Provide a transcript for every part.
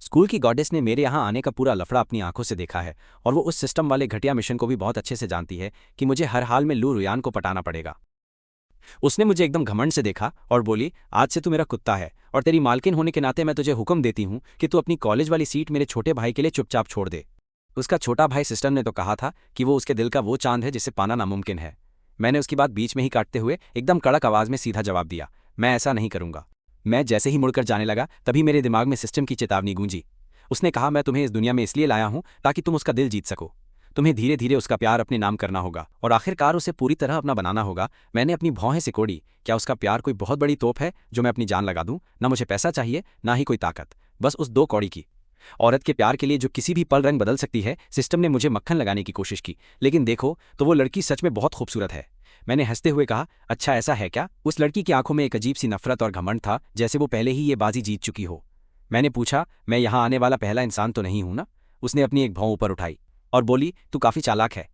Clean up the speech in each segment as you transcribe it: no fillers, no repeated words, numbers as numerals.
School की goddess ने मेरे यहाँ आने का पूरा लफड़ा अपनी आंखों से देखा है और वो उस सिस्टम वाले घटिया मिशन को भी बहुत अच्छे से जानती है कि मुझे हर हाल में लू रुयान को पटाना पड़ेगा। उसने मुझे एकदम घमंड से देखा और बोली, आज से तू मेरा कुत्ता है और तेरी मालकिन होने के नाते मैं तुझे हुक्म देती हूँ कि तू अपनी कॉलेज वाली सीट मेरे छोटे भाई के लिए चुपचाप छोड़ दे। उसका छोटा भाई सिस्टम ने तो कहा था कि वो उसके दिल का वो चांद है जिसे पाना नामुमकिन है। मैंने उसकी बात बीच में ही काटते हुए एकदम कड़क आवाज में सीधा जवाब दिया, मैं ऐसा नहीं करूंगा। मैं जैसे ही मुड़कर जाने लगा तभी मेरे दिमाग में सिस्टम की चेतावनी गूंजी। उसने कहा, मैं तुम्हें इस दुनिया में इसलिए लाया हूं ताकि तुम उसका दिल जीत सको। तुम्हें धीरे धीरे उसका प्यार अपने नाम करना होगा और आखिरकार उसे पूरी तरह अपना बनाना होगा। मैंने अपनी भौहें सिकोड़ी। क्या उसका प्यार कोई बहुत बड़ी तोप है जो मैं अपनी जान लगा दूं? ना मुझे पैसा चाहिए, ना ही कोई ताकत, बस उस 2 कौड़ी की औरत के प्यार के लिए जो किसी भी पल रंग बदल सकती है। सिस्टम ने मुझे मक्खन लगाने की कोशिश की, लेकिन देखो तो वो लड़की सच में बहुत खूबसूरत है। मैंने हंसते हुए कहा, अच्छा ऐसा है क्या? उस लड़की की आंखों में एक अजीब सी नफरत और घमंड था, जैसे वो पहले ही ये बाजी जीत चुकी हो। मैंने पूछा, मैं यहाँ आने वाला पहला इंसान तो नहीं हूं ना? उसने अपनी एक भौं ऊपर उठाई और बोली, तू काफी चालाक है।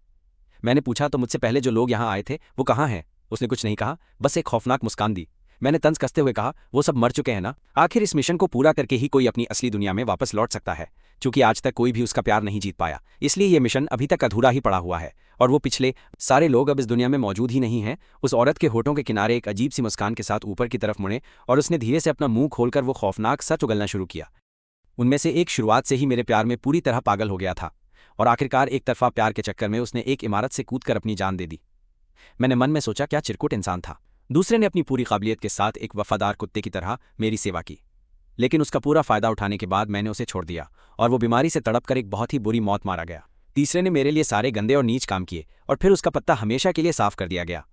मैंने पूछा, तो मुझसे पहले जो लोग यहाँ आए थे वो कहाँ हैं? उसने कुछ नहीं कहा, बस एक खौफनाक मुस्कान दी। मैंने तंज कसते हुए कहा, वो सब मर चुके हैं ना? आखिर इस मिशन को पूरा करके ही कोई अपनी असली दुनिया में वापस लौट सकता है। चूंकि आज तक कोई भी उसका प्यार नहीं जीत पाया, इसलिए ये मिशन अभी तक अधूरा ही पड़ा हुआ है और वो पिछले सारे लोग अब इस दुनिया में मौजूद ही नहीं हैं। उस औरत के होठों के किनारे एक अजीब सी मुस्कान के साथ ऊपर की तरफ मुड़े और उसने धीरे से अपना मुंह खोलकर वो खौफनाक सच उगलना शुरू किया। उनमें से एक शुरुआत से ही मेरे प्यार में पूरी तरह पागल हो गया था और आखिरकार एक तरफा प्यार के चक्कर में उसने एक इमारत से कूदकर अपनी जान दे दी। मैंने मन में सोचा, क्या चिरकुट इंसान था। दूसरे ने अपनी पूरी काबिलियत के साथ एक वफादार कुत्ते की तरह मेरी सेवा की, लेकिन उसका पूरा फायदा उठाने के बाद मैंने उसे छोड़ दिया और वो बीमारी से तड़पकर एक बहुत ही बुरी मौत मारा गया। तीसरे ने मेरे लिए सारे गंदे और नीच काम किए और फिर उसका पत्ता हमेशा के लिए साफ कर दिया गया।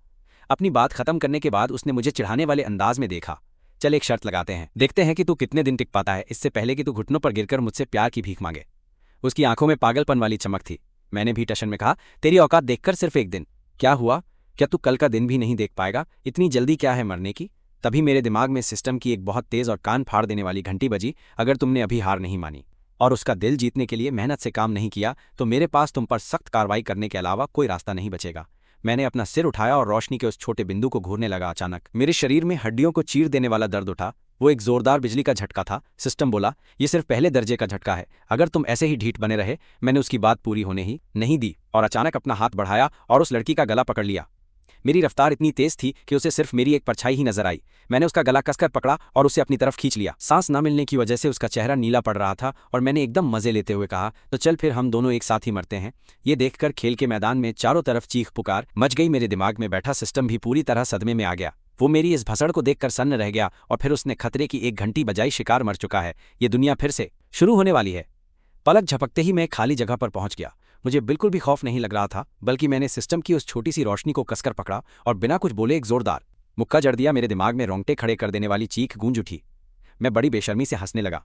अपनी बात खत्म करने के बाद उसने मुझे चिढ़ाने वाले अंदाज में देखा, चल एक शर्त लगाते हैं, देखते हैं कि तू कितने दिन टिक पाता है, इससे पहले कि तू घुटनों पर गिरकर मुझसे प्यार की भीख मांगे। उसकी आंखों में पागलपन वाली चमक थी। मैंने भी टशन में कहा, तेरी औकात देखकर सिर्फ एक दिन। क्या हुआ? क्या तू कल का दिन भी नहीं देख पाएगा? इतनी जल्दी क्या है मरने की? तभी मेरे दिमाग में सिस्टम की एक बहुत तेज और कान फाड़ देने वाली घंटी बजी। अगर तुमने अभी हार नहीं मानी और उसका दिल जीतने के लिए मेहनत से काम नहीं किया तो मेरे पास तुम पर सख्त कार्रवाई करने के अलावा कोई रास्ता नहीं बचेगा। मैंने अपना सिर उठाया और रोशनी के उस छोटे बिंदु को घूरने लगा। अचानक मेरे शरीर में हड्डियों को चीर देने वाला दर्द उठा। वो एक जोरदार बिजली का झटका था। सिस्टम बोला, ये सिर्फ पहले दर्जे का झटका है, अगर तुम ऐसे ही ढीठ बने रहे। मैंने उसकी बात पूरी होने ही नहीं दी और अचानक अपना हाथ बढ़ाया और उस लड़की का गला पकड़ लिया। मेरी रफ्तार इतनी तेज थी कि उसे सिर्फ मेरी एक परछाई ही नजर आई। मैंने उसका गला कसकर पकड़ा और उसे अपनी तरफ खींच लिया। सांस न मिलने की वजह से उसका चेहरा नीला पड़ रहा था और मैंने एकदम मजे लेते हुए कहा, तो चल फिर हम दोनों एक साथ ही मरते हैं। ये देखकर खेल के मैदान में चारों तरफ चीख पुकार मच गई। मेरे दिमाग में बैठा सिस्टम भी पूरी तरह सदमे में आ गया। वो मेरी इस भसड़ को देखकर सन्न रह गया और फिर उसने खतरे की एक घंटी बजाई। शिकार मर चुका है, ये दुनिया फिर से शुरू होने वाली है। पलक झपकते ही मैं खाली जगह पर पहुंच गया। मुझे बिल्कुल भी खौफ नहीं लग रहा था, बल्कि मैंने सिस्टम की उस छोटी सी रोशनी को कसकर पकड़ा और बिना कुछ बोले एक जोरदार मुक्का जड़ दिया। मेरे दिमाग में रोंगटे खड़े कर देने वाली चीख गूंज उठी। मैं बड़ी बेशर्मी से हंसने लगा।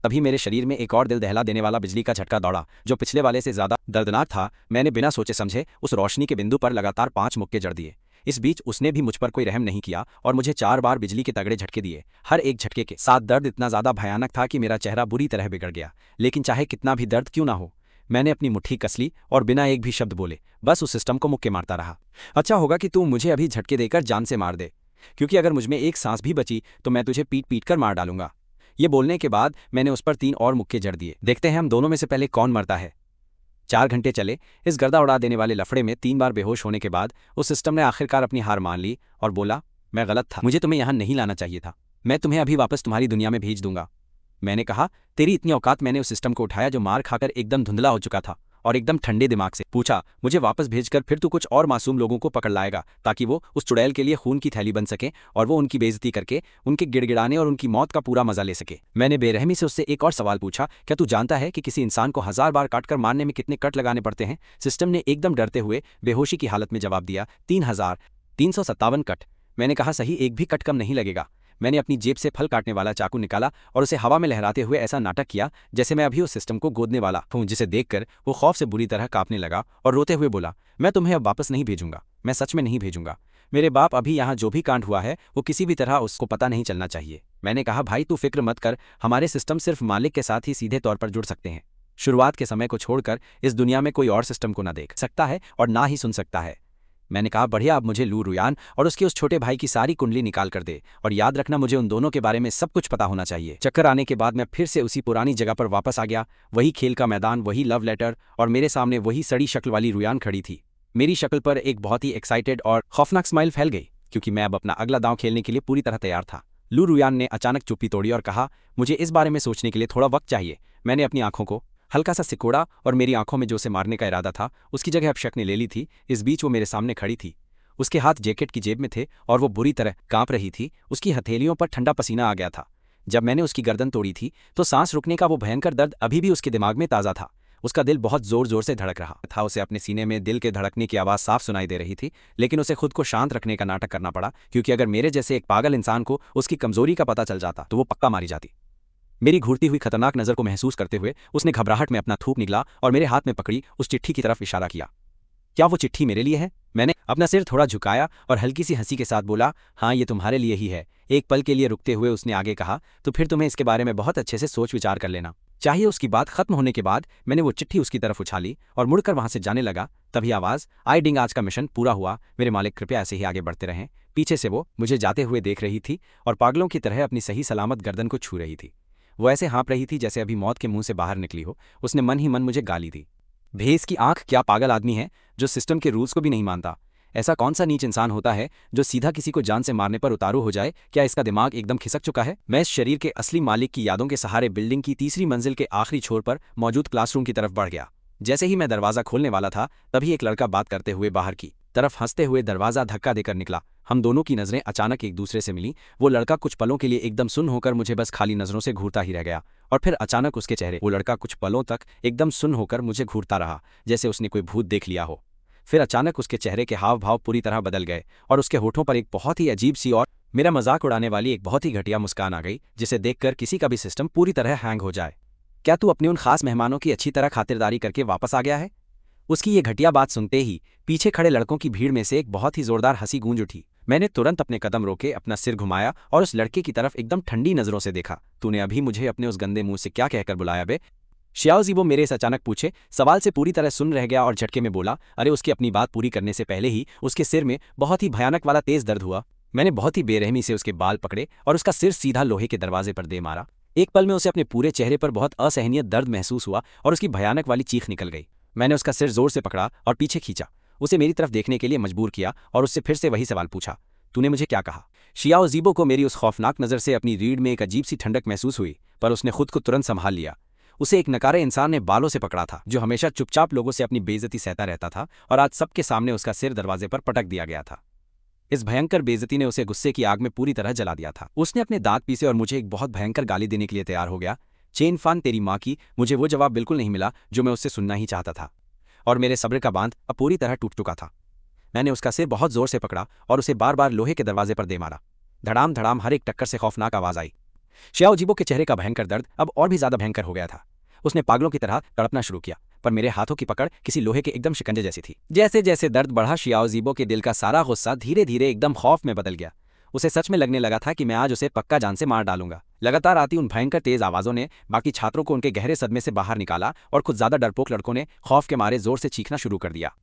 तभी मेरे शरीर में एक और दिल दहला देने वाला बिजली का झटका दौड़ा, जो पिछले वाले से ज्यादा दर्दनाक था। मैंने बिना सोचे समझे उस रोशनी के बिंदु पर लगातार 5 मुक्के जड़ दिए। इस बीच उसने भी मुझ पर कोई रहम नहीं किया और मुझे 4 बार बिजली के तगड़े झटके दिए। हर एक झटके के साथ दर्द इतना ज्यादा भयानक था कि मेरा चेहरा बुरी तरह बिगड़ गया। लेकिन चाहे कितना भी दर्द क्यों ना हो, मैंने अपनी मुट्ठी कस ली और बिना एक भी शब्द बोले बस उस सिस्टम को मुक्के मारता रहा। अच्छा होगा कि तू मुझे अभी झटके देकर जान से मार दे, क्योंकि अगर मुझमें एक सांस भी बची तो मैं तुझे पीट पीट कर मार डालूंगा। ये बोलने के बाद मैंने उस पर 3 और मुक्के जड़ दिए। देखते हैं हम दोनों में से पहले कौन मरता है। 4 घंटे चले। इस गर्दा उड़ा देने वाले लफड़े में 3 बार बेहोश होने के बाद उस सिस्टम ने आखिरकार अपनी हार मान ली और बोला, मैं गलत था, मुझे तुम्हें यहाँ नहीं लाना चाहिए था, मैं तुम्हें अभी वापस तुम्हारी दुनिया में भेज दूंगा। मैंने कहा, तेरी इतनी औकात? मैंने उस सिस्टम को उठाया जो मार खाकर एकदम धुंधला हो चुका था और एकदम ठंडे दिमाग से पूछा, मुझे वापस भेजकर फिर तू कुछ और मासूम लोगों को पकड़ लाएगा ताकि वो उस चुड़ैल के लिए खून की थैली बन सके और वो उनकी बेइज्जती करके उनके गिड़गिड़ाने और उनकी मौत का पूरा मजा ले सके। मैंने बेरहमी से उससे एक और सवाल पूछा, क्या तू जानता है कि किसी इंसान को 1000 बार काटकर मारने में कितने कट लगाने पड़ते हैं? सिस्टम ने एकदम डरते हुए बेहोशी की हालत में जवाब दिया, 3357 कट। मैंने कहा, सही, एक भी कट कम नहीं लगेगा। मैंने अपनी जेब से फल काटने वाला चाकू निकाला और उसे हवा में लहराते हुए ऐसा नाटक किया जैसे मैं अभी उस सिस्टम को गोदने वाला हूं, जिसे देखकर वो खौफ से बुरी तरह कांपने लगा और रोते हुए बोला, मैं तुम्हें अब वापस नहीं भेजूंगा, मैं सच में नहीं भेजूंगा। मेरे बाप अभी यहाँ जो भी कांड हुआ है वो किसी भी तरह उसको पता नहीं चलना चाहिए। मैंने कहा, भाई तू फिक्र मत कर, हमारे सिस्टम सिर्फ मालिक के साथ ही सीधे तौर पर जुड़ सकते हैं। शुरुआत के समय को छोड़कर इस दुनिया में कोई और सिस्टम को ना देख सकता है और ना ही सुन सकता है। मैंने कहा बढ़िया, अब मुझे लू रुयान और उसके उस छोटे भाई की सारी कुंडली निकाल कर दे, और याद रखना मुझे उन दोनों के बारे में सब कुछ पता होना चाहिए। चक्कर आने के बाद मैं फिर से उसी पुरानी जगह पर वापस आ गया। वही खेल का मैदान, वही लव लेटर, और मेरे सामने वही सड़ी शक्ल वाली रुयान खड़ी थी। मेरी शक्ल पर एक बहुत ही एक्साइटेड और खौफनाक स्माइल फैल गई, क्योंकि मैं अब अपना अगला दांव खेलने के लिए पूरी तरह तैयार था। लू रुयान ने अचानक चुप्पी तोड़ी और कहा, मुझे इस बारे में सोचने के लिए थोड़ा वक्त चाहिए। मैंने अपनी आंखों को हल्का सा सिकोड़ा और मेरी आंखों में जो उसे मारने का इरादा था उसकी जगह अब शक ने ले ली थी। इस बीच वो मेरे सामने खड़ी थी। उसके हाथ जैकेट की जेब में थे और वो बुरी तरह कांप रही थी। उसकी हथेलियों पर ठंडा पसीना आ गया था। जब मैंने उसकी गर्दन तोड़ी थी तो सांस रुकने का वो भयंकर दर्द अभी भी उसके दिमाग में ताज़ा था। उसका दिल बहुत जोर जोर से धड़क रहा था। उसे अपने सीने में दिल के धड़कने की आवाज़ साफ सुनाई दे रही थी, लेकिन उसे खुद को शांत रखने का नाटक करना पड़ा, क्योंकि अगर मेरे जैसे एक पागल इंसान को उसकी कमजोरी का पता चल जाता तो वो पक्का मारी जाती। मेरी घूरती हुई खतरनाक नज़र को महसूस करते हुए उसने घबराहट में अपना थूक निकला और मेरे हाथ में पकड़ी उस चिट्ठी की तरफ इशारा किया। क्या वो चिट्ठी मेरे लिए है? मैंने अपना सिर थोड़ा झुकाया और हल्की सी हंसी के साथ बोला, हाँ, ये तुम्हारे लिए ही है। एक पल के लिए रुकते हुए उसने आगे कहा, तो फिर तुम्हें इसके बारे में बहुत अच्छे से सोच विचार कर लेना चाहिए। उसकी बात खत्म होने के बाद मैंने वो चिट्ठी उसकी तरफ उछाली और मुड़कर वहां से जाने लगा। तभी आवाज़ आई, डिंग, आज का मिशन पूरा हुआ। मेरे मालिक कृपया ऐसे ही आगे बढ़ते रहें। पीछे से वो मुझे जाते हुए देख रही थी और पागलों की तरह अपनी सही सलामत गर्दन को छू रही थी। वो ऐसे हाँप रही थी जैसे अभी मौत के मुंह से बाहर निकली हो। उसने मन ही मन मुझे गाली दी। भेस की आंख, क्या पागल आदमी है जो सिस्टम के रूल्स को भी नहीं मानता। ऐसा कौन सा नीच इंसान होता है जो सीधा किसी को जान से मारने पर उतारू हो जाए? क्या इसका दिमाग एकदम खिसक चुका है? मैं इस शरीर के असली मालिक की यादों के सहारे बिल्डिंग की तीसरी मंजिल के आखिरी छोर पर मौजूद क्लासरूम की तरफ बढ़ गया। जैसे ही मैं दरवाजा खोलने वाला था तभी एक लड़का बात करते हुए बाहर की तरफ हंसते हुए दरवाजा धक्का देकर निकला। हम दोनों की नजरें अचानक एक दूसरे से मिली। वो लड़का कुछ पलों के लिए एकदम सुन्न होकर मुझे बस खाली नजरों से घूरता ही रह गया, और फिर अचानक उसके चेहरे वो लड़का कुछ पलों तक एकदम सुन्न होकर मुझे घूरता रहा, जैसे उसने कोई भूत देख लिया हो। फिर अचानक उसके चेहरे के हाव भाव पूरी तरह बदल गए और उसके होठों पर एक बहुत ही अजीब सी और मेरा मजाक उड़ाने वाली एक बहुत ही घटिया मुस्कान आ गई, जिसे देखकर किसी का भी सिस्टम पूरी तरह हैंग हो जाए। क्या तू अपने उन खास मेहमानों की अच्छी तरह खातिरदारी करके वापस आ गया है? उसकी ये घटिया बात सुनते ही पीछे खड़े लड़कों की भीड़ में से एक बहुत ही जोरदार हंसी गूंज उठी। मैंने तुरंत अपने कदम रोके, अपना सिर घुमाया और उस लड़के की तरफ एकदम ठंडी नजरों से देखा। तूने अभी मुझे अपने उस गंदे मुंह से क्या कहकर बुलाया बे? शियाओ ज़िबो मेरे इस अचानक पूछे सवाल से पूरी तरह सुन रह गया और झटके में बोला, अरे उसकी अपनी बात पूरी करने से पहले ही उसके सिर में बहुत ही भयानक वाला तेज दर्द हुआ। मैंने बहुत ही बेरहमी से उसके बाल पकड़े और उसका सिर सीधा लोहे के दरवाजे पर दे मारा। एक पल में उसे अपने पूरे चेहरे पर बहुत असहनीय दर्द महसूस हुआ और उसकी भयानक वाली चीख निकल गई। मैंने उसका सिर जोर से पकड़ा और पीछे खींचा, उसे मेरी तरफ देखने के लिए मजबूर किया और उससे फिर से वही सवाल पूछा, तूने मुझे क्या कहा? शियाओ ज़िबो को मेरी उस खौफनाक नज़र से अपनी रीढ़ में एक अजीब सी ठंडक महसूस हुई, पर उसने खुद को तुरंत संभाल लिया। उसे एक नकारे इंसान ने बालों से पकड़ा था, जो हमेशा चुपचाप लोगों से अपनी बेइज्जती सहता रहता था, और आज सबके सामने उसका सिर दरवाजे पर पटक दिया गया था। इस भयंकर बेइज्जती ने उसे गुस्से की आग में पूरी तरह जला दिया था। उसने अपने दांत पीसे और मुझे एक बहुत भयंकर गाली देने के लिए तैयार हो गया। चेन फान तेरी माँ की, मुझे वो जवाब बिल्कुल नहीं मिला जो मैं उससे सुनना ही चाहता था, और मेरे सब्र का बांध अब पूरी तरह टूट चुका था। मैंने उसका सिर बहुत जोर से पकड़ा और उसे बार बार लोहे के दरवाजे पर दे मारा। धड़ाम धड़ाम हर एक टक्कर से खौफनाक आवाज आई। शियाओ ज़िबो के चेहरे का भयंकर दर्द अब और भी ज्यादा भयंकर हो गया था। उसने पागलों की तरह तड़पना शुरू किया, पर मेरे हाथों की पकड़ किसी लोहे के एकदम शिकंजे जैसी थी। जैसे जैसे दर्द बढ़ा, शियाओ ज़िबो के दिल का सारा गुस्सा धीरे धीरे एकदम खौफ में बदल गया। उसे सच में लगने लगा था कि मैं आज उसे पक्का जान से मार डालूंगा। लगातार आती उन भयंकर तेज आवाजों ने बाकी छात्रों को उनके गहरे सदमे से बाहर निकाला और कुछ ज्यादा डरपोक लड़कों ने खौफ के मारे जोर से चीखना शुरू कर दिया।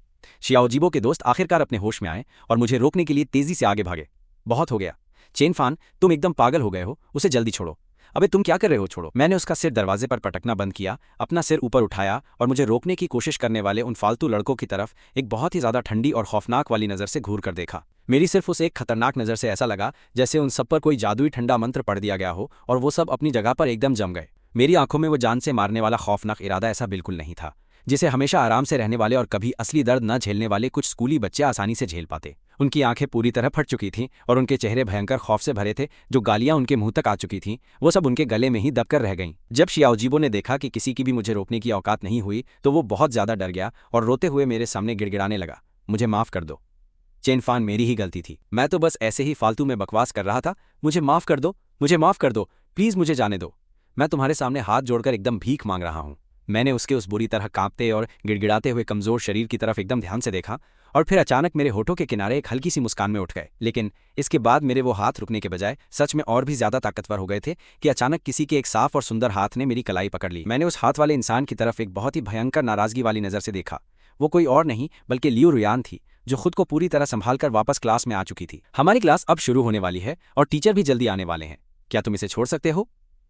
शियाओ ज़िबो के दोस्त आखिरकार अपने होश में आए और मुझे रोकने के लिए तेजी से आगे भागे। बहुत हो गया चेन फान, तुम एकदम पागल हो गए हो, उसे जल्दी छोड़ो। अबे तुम क्या कर रहे हो, छोड़ो। मैंने उसका सिर दरवाजे पर पटकना बंद किया, अपना सिर ऊपर उठाया और मुझे रोकने की कोशिश करने वाले उन फालतू लड़कों की तरफ एक बहुत ही ज्यादा ठंडी और खौफनाक वाली नजर से घूर कर देखा। मेरी सिर्फ उस एक खतरनाक नजर से ऐसा लगा जैसे उन सब पर कोई जादुई ठंडा मंत्र पढ़ दिया गया हो और वो सब अपनी जगह पर एकदम जम गए। मेरी आंखों में वो जान से मारने वाला खौफनाक इरादा ऐसा बिल्कुल नहीं था जिसे हमेशा आराम से रहने वाले और कभी असली दर्द न झेलने वाले कुछ स्कूली बच्चे आसानी से झेल पाते। उनकी आंखें पूरी तरह फट चुकी थीं और उनके चेहरे भयंकर खौफ से भरे थे। जो गालियां उनके मुंह तक आ चुकी थीं वो सब उनके गले में ही दबकर रह गईं। जब शियाओ ज़िबो ने देखा कि किसी की भी मुझे रोकने की औकात नहीं हुई तो वो बहुत ज्यादा डर गया और रोते हुए मेरे सामने गिड़गिड़ाने लगा, मुझे माफ कर दो चेन फान, मेरी ही गलती थी। मैं तो बस ऐसे ही फालतू में बकवास कर रहा था। मुझे माफ कर दो, मुझे माफ कर दो, प्लीज मुझे जाने दो। मैं तुम्हारे सामने हाथ जोड़कर एकदम भीख मांग रहा हूँ। मैंने उसके उस बुरी तरह कांपते और गिड़गिड़ाते हुए कमजोर शरीर की तरफ एकदम ध्यान से देखा और फिर अचानक मेरे होठों के किनारे एक हल्की सी मुस्कान में उठ गए। लेकिन इसके बाद मेरे वो हाथ रुकने के बजाय सच में और भी ज्यादा ताकतवर हो गए थे कि अचानक किसी के एक साफ और सुंदर हाथ ने मेरी कलाई पकड़ ली। मैंने उस हाथ वाले इंसान की तरफ एक बहुत ही भयंकर नाराजगी वाली नजर से देखा। वो कोई और नहीं बल्कि लियू रुयान थी, जो खुद को पूरी तरह संभाल कर वापस क्लास में आ चुकी थी। हमारी क्लास अब शुरू होने वाली है और टीचर भी जल्दी आने वाले हैं। क्या तुम इसे छोड़ सकते हो?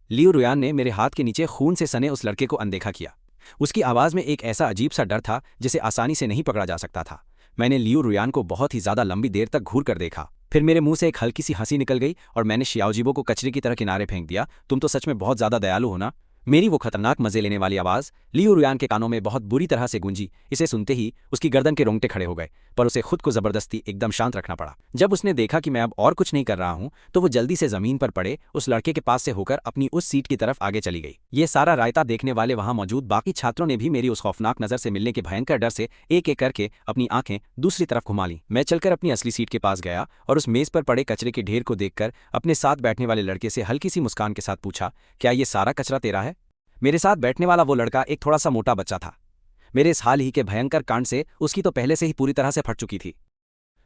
लियू रुयान ने मेरे हाथ के नीचे खून से सने उस लड़के को अनदेखा किया। उसकी आवाज़ में एक ऐसा अजीब सा डर था जिसे आसानी से नहीं पकड़ा जा सकता था। मैंने लियू रुयान को बहुत ही ज़्यादा लंबी देर तक घूर कर देखा। फिर मेरे मुंह से एक हल्की सी हंसी निकल गई और मैंने शियाओजीबो को कचरे की तरह किनारे फेंक दिया। तुम तो सच में बहुत ज़्यादा दयालु हो ना। मेरी वो खतरनाक मजे लेने वाली आवाज़ लियू रुयान के कानों में बहुत बुरी तरह से गूंजी। इसे सुनते ही उसकी गर्दन के रोंगटे खड़े हो गए, पर उसे खुद को जबरदस्ती एकदम शांत रखना पड़ा। जब उसने देखा कि मैं अब और कुछ नहीं कर रहा हूं, तो वो जल्दी से जमीन पर पड़े उस लड़के के पास से होकर अपनी उस सीट की तरफ आगे चली गई। ये सारा रायता देखने वाले वहां मौजूद बाकी छात्रों ने भी मेरी उस खौफनाक नजर से मिलने के भयंकर डर से एक एक करके अपनी आंखें दूसरी तरफ घुमा ली। मैं चलकर अपनी असली सीट के पास गया और उस मेज पर पड़े कचरे के ढेर को देखकर अपने साथ बैठने वाले लड़के से हल्की सी मुस्कान के साथ पूछा, क्या ये सारा कचरा तेरा है? मेरे साथ बैठने वाला वो लड़का एक थोड़ा सा मोटा बच्चा था। मेरे इस हाल ही के भयंकर कांड से उसकी तो पहले से ही पूरी तरह से फट चुकी थी।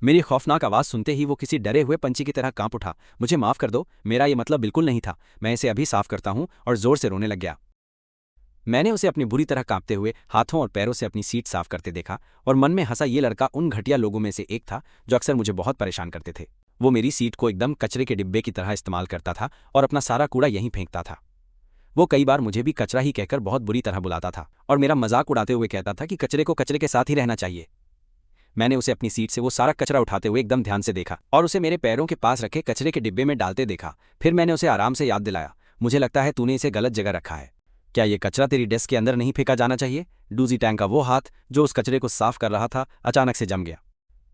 मेरी खौफनाक आवाज़ सुनते ही वो किसी डरे हुए पंछी की तरह कांप उठा। मुझे माफ़ कर दो, मेरा ये मतलब बिल्कुल नहीं था, मैं इसे अभी साफ करता हूँ, और जोर से रोने लग गया। मैंने उसे अपनी बुरी तरह कांपते हुए हाथों और पैरों से अपनी सीट साफ करते देखा और मन में हंसा। ये लड़का उन घटिया लोगों में से एक था जो अक्सर मुझे बहुत परेशान करते थे। वो मेरी सीट को एकदम कचरे के डिब्बे की तरह इस्तेमाल करता था और अपना सारा कूड़ा यहीं फेंकता था। वो कई बार मुझे भी कचरा ही कहकर बहुत बुरी तरह बुलाता था और मेरा मजाक उड़ाते हुए कहता था कि कचरे को कचरे के साथ ही रहना चाहिए। मैंने उसे अपनी सीट से वो सारा कचरा उठाते हुए एकदम ध्यान से देखा और उसे मेरे पैरों के पास रखे कचरे के डिब्बे में डालते देखा। फिर मैंने उसे आराम से याद दिलाया, मुझे लगता है तूने इसे गलत जगह रखा है। क्या ये कचरा तेरी डेस्क के अंदर नहीं फेंका जाना चाहिए? डूजी टैंक का वो हाथ जो उस कचरे को साफ कर रहा था अचानक से जम गया।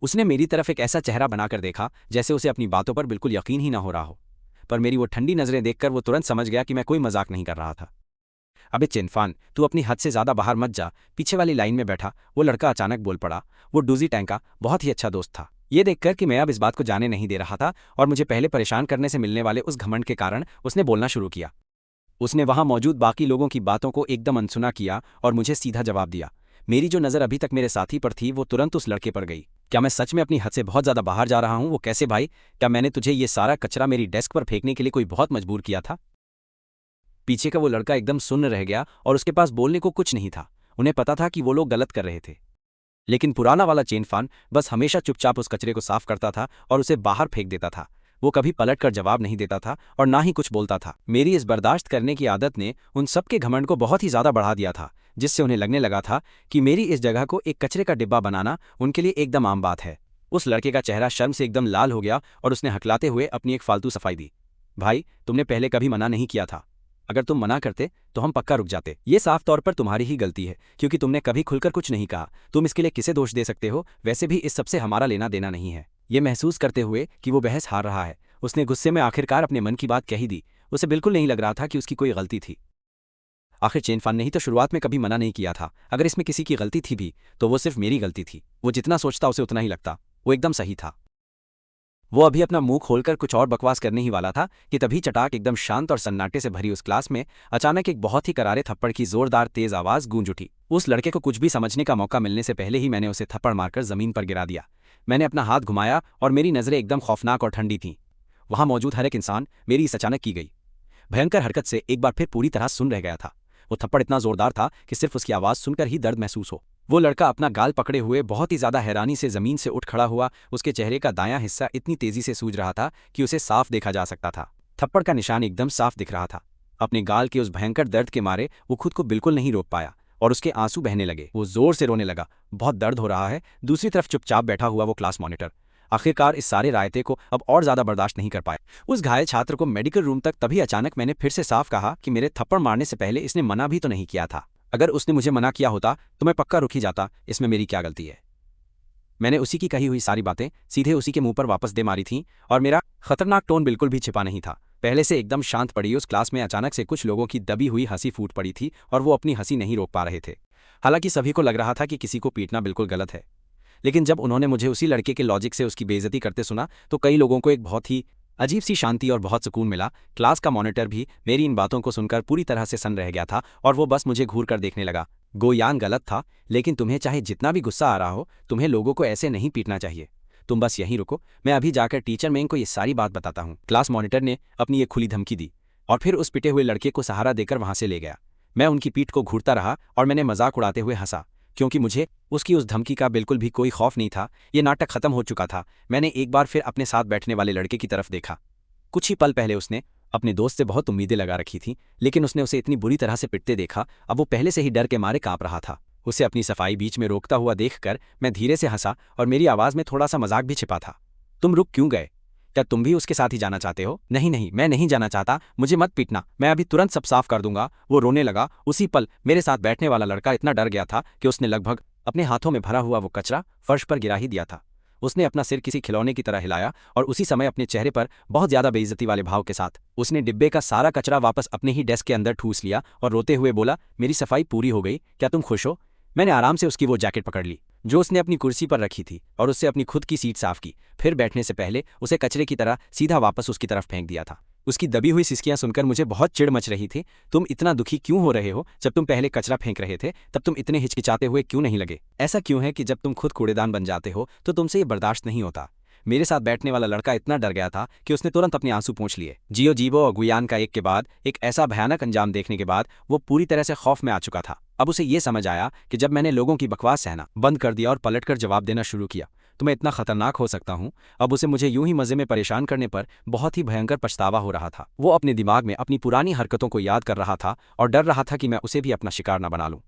उसने मेरी तरफ एक ऐसा चेहरा बनाकर देखा जैसे उसे अपनी बातों पर बिल्कुल यकीन ही ना हो रहा हो, पर मेरी वो ठंडी नजरें देखकर वो तुरंत समझ गया कि मैं कोई मजाक नहीं कर रहा था। अबे चेनफान, तू अपनी हद से ज्यादा बाहर मत जा, पीछे वाली लाइन में बैठा वो लड़का अचानक बोल पड़ा। वो डूजी टैंक का बहुत ही अच्छा दोस्त था। ये देखकर कि मैं अब इस बात को जाने नहीं दे रहा था और मुझे पहले परेशान करने से मिलने वाले उस घमंड के कारण उसने बोलना शुरू किया। उसने वहां मौजूद बाकी लोगों की बातों को एकदम अनसुना किया और मुझे सीधा जवाब दिया। मेरी जो नज़र अभी तक मेरे साथी पर थी वो तुरंत उस लड़के पर गई। क्या मैं सच में अपनी हद से बहुत ज़्यादा बाहर जा रहा हूँ? वो कैसे भाई? क्या मैंने तुझे ये सारा कचरा मेरी डेस्क पर फेंकने के लिए कोई बहुत मजबूर किया था? पीछे का वो लड़का एकदम सुन्न रह गया और उसके पास बोलने को कुछ नहीं था। उन्हें पता था कि वो लोग गलत कर रहे थे, लेकिन पुराना वाला चेनफान बस हमेशा चुपचाप उस कचरे को साफ करता था और उसे बाहर फेंक देता था। वो कभी पलटकर जवाब नहीं देता था और ना ही कुछ बोलता था। मेरी इस बर्दाश्त करने की आदत ने उन सबके घमंड को बहुत ही ज्यादा बढ़ा दिया था, जिससे उन्हें लगने लगा था कि मेरी इस जगह को एक कचरे का डिब्बा बनाना उनके लिए एकदम आम बात है। उस लड़के का चेहरा शर्म से एकदम लाल हो गया और उसने हकलाते हुए अपनी एक फालतू सफाई दी। भाई, तुमने पहले कभी मना नहीं किया था। अगर तुम मना करते तो हम पक्का रुक जाते। ये साफ तौर पर तुम्हारी ही गलती है, क्योंकि तुमने कभी खुलकर कुछ नहीं कहा। तुम इसके लिए किसे दोष दे सकते हो? वैसे भी इस सबसे हमारा लेना देना नहीं है। ये महसूस करते हुए कि वो बहस हार रहा है, उसने गुस्से में आखिरकार अपने मन की बात कह ही दी। उसे बिल्कुल नहीं लग रहा था कि उसकी कोई गलती थी। आखिर चेनफान ने ही तो शुरुआत में कभी मना नहीं किया था। अगर इसमें किसी की गलती थी भी तो वो सिर्फ मेरी गलती थी। वो जितना सोचता उसे उतना ही लगता। वो एकदम सही था। वो अभी अपना मुंह खोलकर कुछ और बकवास करने ही वाला था कि तभी चटाक एकदम शांत और सन्नाटे से भरी उस क्लास में अचानक एक बहुत ही करारे थप्पड़ की जोरदार तेज आवाज गूंज उठी। उस लड़के को कुछ भी समझने का मौका मिलने से पहले ही मैंने उसे थप्पड़ मारकर जमीन पर गिरा दिया। मैंने अपना हाथ घुमाया और मेरी नजरें एकदम खौफनाक और ठंडी थीं। वहां मौजूद हर एक इंसान मेरी इस अचानक की गई भयंकर हरकत से एक बार फिर पूरी तरह सुन रह गया था। वो थप्पड़ इतना जोरदार था कि सिर्फ उसकी आवाज़ सुनकर ही दर्द महसूस हो। वो लड़का अपना गाल पकड़े हुए बहुत ही ज्यादा हैरानी से जमीन से उठ खड़ा हुआ। उसके चेहरे का दायां हिस्सा इतनी तेजी से सूज रहा था कि उसे साफ देखा जा सकता था। थप्पड़ का निशान एकदम साफ दिख रहा था। अपने गाल के उस भयंकर दर्द के मारे वो खुद को बिल्कुल नहीं रोक पाया और उसके आंसू बहने लगे। वो जोर से रोने लगा। बहुत दर्द हो रहा है। दूसरी तरफ चुपचाप बैठा हुआ वो क्लास मॉनिटर आखिरकार इस सारे रायते को अब और ज्यादा बर्दाश्त नहीं कर पाए। उस घायल छात्र को मेडिकल रूम तक तभी अचानक मैंने फिर से साफ कहा कि मेरे थप्पड़ मारने से पहले इसने मना भी तो नहीं किया था। अगर उसने मुझे मना किया होता तो मैं पक्का रुक ही जाता। इसमें मेरी क्या गलती है? मैंने उसी की कही हुई सारी बातें सीधे उसी के मुंह पर वापस दे मारी थीं और मेरा खतरनाक टोन बिल्कुल भी छिपा नहीं था। पहले से एकदम शांत पड़ी उस क्लास में अचानक से कुछ लोगों की दबी हुई हंसी फूट पड़ी थी और वो अपनी हंसी नहीं रोक पा रहे थे। हालांकि सभी को लग रहा था कि किसी को पीटना बिल्कुल गलत है, लेकिन जब उन्होंने मुझे उसी लड़के के लॉजिक से उसकी बेइज्जती करते सुना तो कई लोगों को एक बहुत ही अजीब सी शांति और बहुत सुकून मिला। क्लास का मॉनिटर भी मेरी इन बातों को सुनकर पूरी तरह से सन्न रह गया था और वो बस मुझे घूर कर देखने लगा। गोयान गलत था, लेकिन तुम्हें चाहे जितना भी गुस्सा आ रहा हो, तुम्हें लोगों को ऐसे नहीं पीटना चाहिए। तुम बस यहीं रुको, मैं अभी जाकर टीचर मैंग को ये सारी बात बताता हूँ। क्लास मॉनिटर ने अपनी एक खुली धमकी दी और फिर उस पिटे हुए लड़के को सहारा देकर वहां से ले गया। मैं उनकी पीठ को घूरता रहा और मैंने मजाक उड़ाते हुए हंसा, क्योंकि मुझे उसकी उस धमकी का बिल्कुल भी कोई खौफ नहीं था। ये नाटक खत्म हो चुका था। मैंने एक बार फिर अपने साथ बैठने वाले लड़के की तरफ देखा। कुछ ही पल पहले उसने अपने दोस्त से बहुत उम्मीदें लगा रखी थीं, लेकिन उसने उसे इतनी बुरी तरह से पिटते देखा। अब वो पहले से ही डर के मारे कांप रहा था। उसे अपनी सफाई बीच में रोकता हुआ देखकर मैं धीरे से हंसा और मेरी आवाज में थोड़ा सा मजाक भी छिपा था। तुम रुक क्यों गए? क्या तुम भी उसके साथ ही जाना चाहते हो? नहीं नहीं, मैं नहीं जाना चाहता, मुझे मत पीटना, मैं अभी तुरंत सब साफ कर दूंगा। वो रोने लगा। उसी पल मेरे साथ बैठने वाला लड़का इतना डर गया था कि उसने लगभग अपने हाथों में भरा हुआ वो कचरा फर्श पर गिरा ही दिया था। उसने अपना सिर किसी खिलौने की तरह हिलाया और उसी समय अपने चेहरे पर बहुत ज्यादा बेइज्जती वाले भाव के साथ उसने डिब्बे का सारा कचरा वापस अपने ही डेस्क के अंदर ठूस लिया और रोते हुए बोला, मेरी सफाई पूरी हो गई, क्या तुम खुश हो? मैंने आराम से उसकी वो जैकेट पकड़ ली जो उसने अपनी कुर्सी पर रखी थी और उससे अपनी खुद की सीट साफ की। फिर बैठने से पहले उसे कचरे की तरह सीधा वापस उसकी तरफ फेंक दिया था। उसकी दबी हुई सिसकियां सुनकर मुझे बहुत चिढ़ मच रही थी। तुम इतना दुखी क्यों हो रहे हो? जब तुम पहले कचरा फेंक रहे थे तब तुम इतने हिचकिचाते हुए क्यों नहीं लगे? ऐसा क्यों है कि जब तुम खुद कूड़ेदान बन जाते हो तो तुमसे ये बर्दाश्त नहीं होता? मेरे साथ बैठने वाला लड़का इतना डर गया था कि उसने तुरंत अपने आंसू पोंछ लिए। जियो जीवो और गुयान का एक के बाद एक ऐसा भयानक अंजाम देखने के बाद वो पूरी तरह से खौफ में आ चुका था। अब उसे ये समझ आया कि जब मैंने लोगों की बकवास सहना बंद कर दिया और पलटकर जवाब देना शुरू किया तो मैं इतना खतरनाक हो सकता हूँ। अब उसे मुझे यूं ही मजे में परेशान करने पर बहुत ही भयंकर पछतावा हो रहा था। वो अपने दिमाग में अपनी पुरानी हरकतों को याद कर रहा था और डर रहा था कि मैं उसे भी अपना शिकार न बना लूं।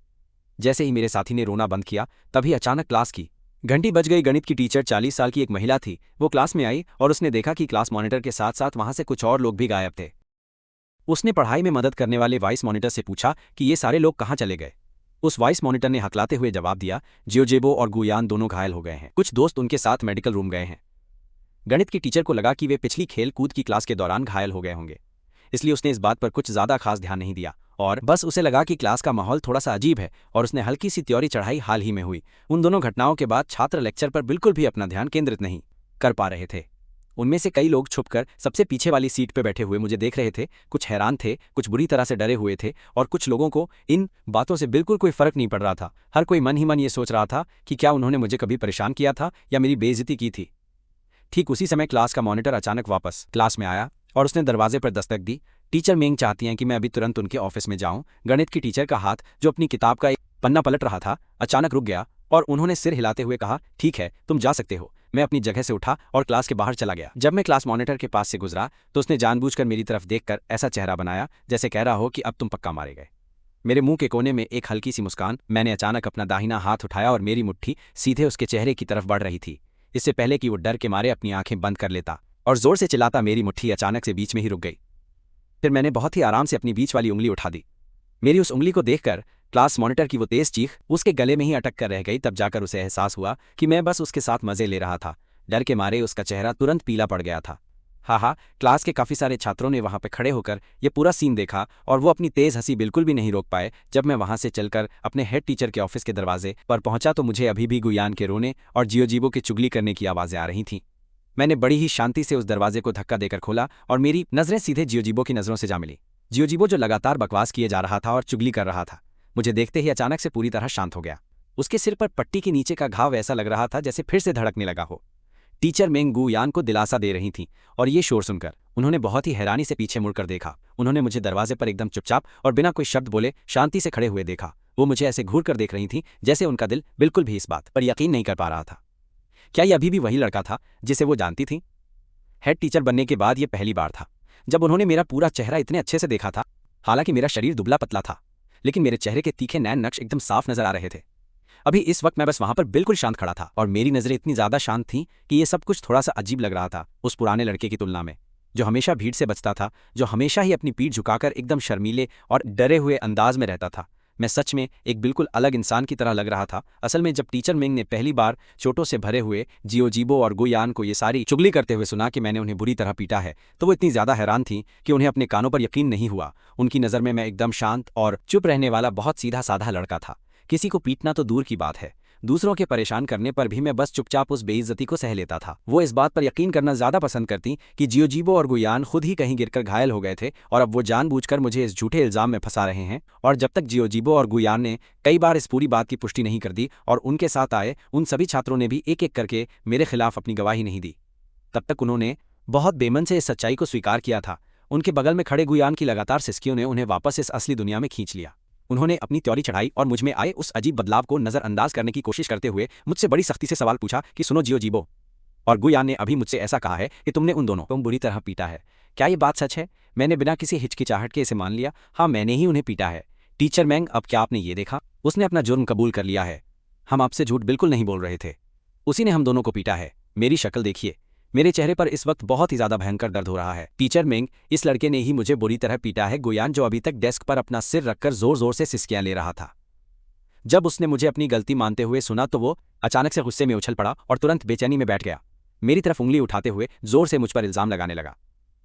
जैसे ही मेरे साथी ने रोना बंद किया तभी अचानक क्लास की घंटी बज गई। गणित की टीचर 40 साल की एक महिला थी। वो क्लास में आई और उसने देखा कि क्लास मॉनिटर के साथ साथ वहां से कुछ और लोग भी गायब थे। उसने पढ़ाई में मदद करने वाले वाइस मॉनिटर से पूछा कि ये सारे लोग कहाँ चले गए। उस वाइस मॉनिटर ने हकलाते हुए जवाब दिया, जियोजेबो और गुयान दोनों घायल हो गए हैं, कुछ दोस्त उनके साथ मेडिकल रूम गए हैं। गणित की टीचर को लगा कि वे पिछली खेल कूद की क्लास के दौरान घायल हो गए होंगे, इसलिए उसने इस बात पर कुछ ज्यादा खास ध्यान नहीं दिया और बस उसे लगा कि क्लास का माहौल थोड़ा सा अजीब है और उसने हल्की सी त्योरी चढ़ाई हाल ही में हुई। उन दोनों घटनाओं के बाद छात्र लेक्चर पर बिल्कुल भी अपना ध्यान केंद्रित नहीं कर पा रहे थे। उनमें से कई लोग छुपकर सबसे पीछे वाली सीट पर बैठे हुए मुझे देख रहे थे। कुछ हैरान थे, कुछ बुरी तरह से डरे हुए थे और कुछ लोगों को इन बातों से बिल्कुल कोई फर्क नहीं पड़ रहा था। हर कोई मन ही मन ये सोच रहा था कि क्या उन्होंने मुझे कभी परेशान किया था या मेरी बेइज्जती की थी। ठीक उसी समय क्लास का मॉनिटर अचानक वापस क्लास में आया और उसने दरवाजे पर दस्तक दी। टीचर मेंग चाहती हैं कि मैं अभी तुरंत उनके ऑफिस में जाऊं। गणित की टीचर का हाथ जो अपनी किताब का एक पन्ना पलट रहा था अचानक रुक गया और उन्होंने सिर हिलाते हुए कहा, ठीक है, तुम जा सकते हो। मैं अपनी जगह से उठा और क्लास के बाहर चला गया। जब मैं क्लास मॉनिटर के पास से गुजरा तो उसने जानबूझकर मेरी तरफ देखकर ऐसा चेहरा बनाया जैसे कह रहा हो कि अब तुम पक्का मारे गए। मेरे मुंह के कोने में एक हल्की सी मुस्कान। मैंने अचानक अपना दाहिना हाथ उठाया और मेरी मुट्ठी सीधे उसके चेहरे की तरफ बढ़ रही थी। इससे पहले कि वो डर के मारे अपनी आंखें बंद कर लेता और जोर से चिल्लाता, मेरी मुट्ठी अचानक से बीच में ही रुक गई। फिर मैंने बहुत ही आराम से अपनी बीच वाली उंगली उठा दी। मेरी उस उंगली को देखकर क्लास मॉनिटर की वो तेज चीख उसके गले में ही अटक कर रह गई। तब जाकर उसे एहसास हुआ कि मैं बस उसके साथ मजे ले रहा था। डर के मारे उसका चेहरा तुरंत पीला पड़ गया था। हाँ, क्लास के काफी सारे छात्रों ने वहां पर खड़े होकर ये पूरा सीन देखा और वो अपनी तेज हंसी बिल्कुल भी नहीं रोक पाए। जब मैं वहां से चलकर अपने हेड टीचर के ऑफिस के दरवाजे पर पहुंचा तो मुझे अभी भी गुयान के रोने और जियोजीबो की चुगली करने की आवाजें आ रही थीं। मैंने बड़ी ही शांति से उस दरवाजे को धक्का देकर खोला और मेरी नजरें सीधे जियोजीबो की नजरों से जा मिली। जियोजीबो जो लगातार बकवास किए जा रहा था और चुगली कर रहा था, मुझे देखते ही अचानक से पूरी तरह शांत हो गया। उसके सिर पर पट्टी के नीचे का घाव ऐसा लग रहा था जैसे फिर से धड़कने लगा हो। टीचर मेंग गुयान को दिलासा दे रही थीं और ये शोर सुनकर उन्होंने बहुत ही हैरानी से पीछे मुड़कर देखा। उन्होंने मुझे दरवाजे पर एकदम चुपचाप और बिना कोई शब्द बोले शांति से खड़े हुए देखा। वो मुझे ऐसे घूर कर देख रही थीं जैसे उनका दिल बिल्कुल भी इस बात पर यकीन नहीं कर पा रहा था। क्या ये अभी भी वही लड़का था जिसे वो जानती थी? हेड टीचर बनने के बाद ये पहली बार था जब उन्होंने मेरा पूरा चेहरा इतने अच्छे से देखा था। हालांकि मेरा शरीर दुबला पतला था, लेकिन मेरे चेहरे के तीखे नैन नक्श एकदम साफ नजर आ रहे थे। अभी इस वक्त मैं बस वहां पर बिल्कुल शांत खड़ा था और मेरी नजरें इतनी ज्यादा शांत थीं कि ये सब कुछ थोड़ा सा अजीब लग रहा था उस पुराने लड़के की तुलना में, जो हमेशा भीड़ से बचता था, जो हमेशा ही अपनी पीठ झुकाकर एकदम शर्मीले और डरे हुए अंदाज में रहता था। मैं सच में एक बिल्कुल अलग इंसान की तरह लग रहा था। असल में जब टीचर मेंग ने पहली बार चोटों से भरे हुए जियोजीबो और गुयान को ये सारी चुगली करते हुए सुना कि मैंने उन्हें बुरी तरह पीटा है, तो वो इतनी ज्यादा हैरान थी कि उन्हें अपने कानों पर यकीन नहीं हुआ। उनकी नज़र में मैं एकदम शांत और चुप रहने वाला बहुत सीधा साधा लड़का था। किसी को पीटना तो दूर की बात है, दूसरों के परेशान करने पर भी मैं बस चुपचाप उस बेइज्जती को सह लेता था। वो इस बात पर यकीन करना ज्यादा पसंद करती कि जियोजीबो और गुयान खुद ही कहीं गिरकर घायल हो गए थे और अब वो जानबूझकर मुझे इस झूठे इल्जाम में फंसा रहे हैं। और जब तक जियोजीबो और गुयान ने कई बार इस पूरी बात की पुष्टि नहीं कर दी और उनके साथ आए उन सभी छात्रों ने भी एक एक करके मेरे खिलाफ अपनी गवाही नहीं दी, तब तक उन्होंने बहुत बेमन से इस सच्चाई को स्वीकार किया था। उनके बगल में खड़े गुयान की लगातार सिसकियों ने उन्हें वापस इस असली दुनिया में खींच लिया। उन्होंने अपनी त्योरी चढ़ाई और मुझ में आए उस अजीब बदलाव को नज़रअंदाज करने की कोशिश करते हुए मुझसे बड़ी सख्ती से सवाल पूछा कि सुनो जियो जीबो, और गुयान ने अभी मुझसे ऐसा कहा है कि तुमने उन दोनों को बुरी तरह पीटा है। क्या ये बात सच है? मैंने बिना किसी हिचकिचाहट के इसे मान लिया। हाँ, मैंने ही उन्हें पीटा है। टीचर मैंग, अब क्या आपने ये देखा? उसने अपना जुर्म कबूल कर लिया है। हम आपसे झूठ बिल्कुल नहीं बोल रहे थे। उसी ने हम दोनों को पीटा है। मेरी शक्ल देखिए, मेरे चेहरे पर इस वक्त बहुत ही ज्यादा भयंकर दर्द हो रहा है। टीचर मेंग, इस लड़के ने ही मुझे बुरी तरह पीटा है। गुयान, जो अभी तक डेस्क पर अपना सिर रखकर जोर जोर से सिसकियां ले रहा था, जब उसने मुझे अपनी गलती मानते हुए सुना तो वो अचानक से गुस्से में उछल पड़ा और तुरंत बेचैनी में बैठ गया। मेरी तरफ उंगली उठाते हुए जोर से मुझ पर इल्जाम लगाने लगा।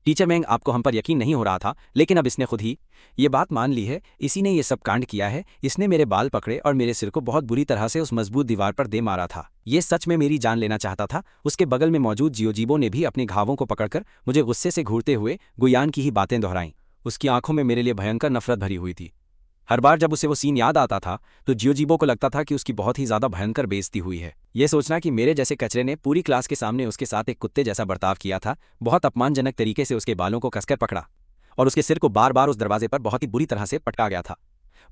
टीचर मेंग, आपको हम पर यकीन नहीं हो रहा था, लेकिन अब इसने खुद ही ये बात मान ली है। इसी ने ये सब कांड किया है। इसने मेरे बाल पकड़े और मेरे सिर को बहुत बुरी तरह से उस मजबूत दीवार पर दे मारा था। ये सच में मेरी जान लेना चाहता था। उसके बगल में मौजूद जियोजीबो ने भी अपने घावों को पकड़कर मुझे गुस्से से घूरते हुए गुयान की ही बातें दोहराईं। उसकी आंखों में मेरे लिए भयंकर नफरत भरी हुई थी। हर बार जब उसे वो सीन याद आता था तो जियोजीबो को लगता था कि उसकी बहुत ही ज्यादा भयंकर बेइज्जती हुई है। यह सोचना कि मेरे जैसे कचरे ने पूरी क्लास के सामने उसके साथ एक कुत्ते जैसा बर्ताव किया था, बहुत अपमानजनक तरीके से उसके बालों को कसकर पकड़ा और उसके सिर को बार बार उस दरवाजे पर बहुत ही बुरी तरह से पटका गया था।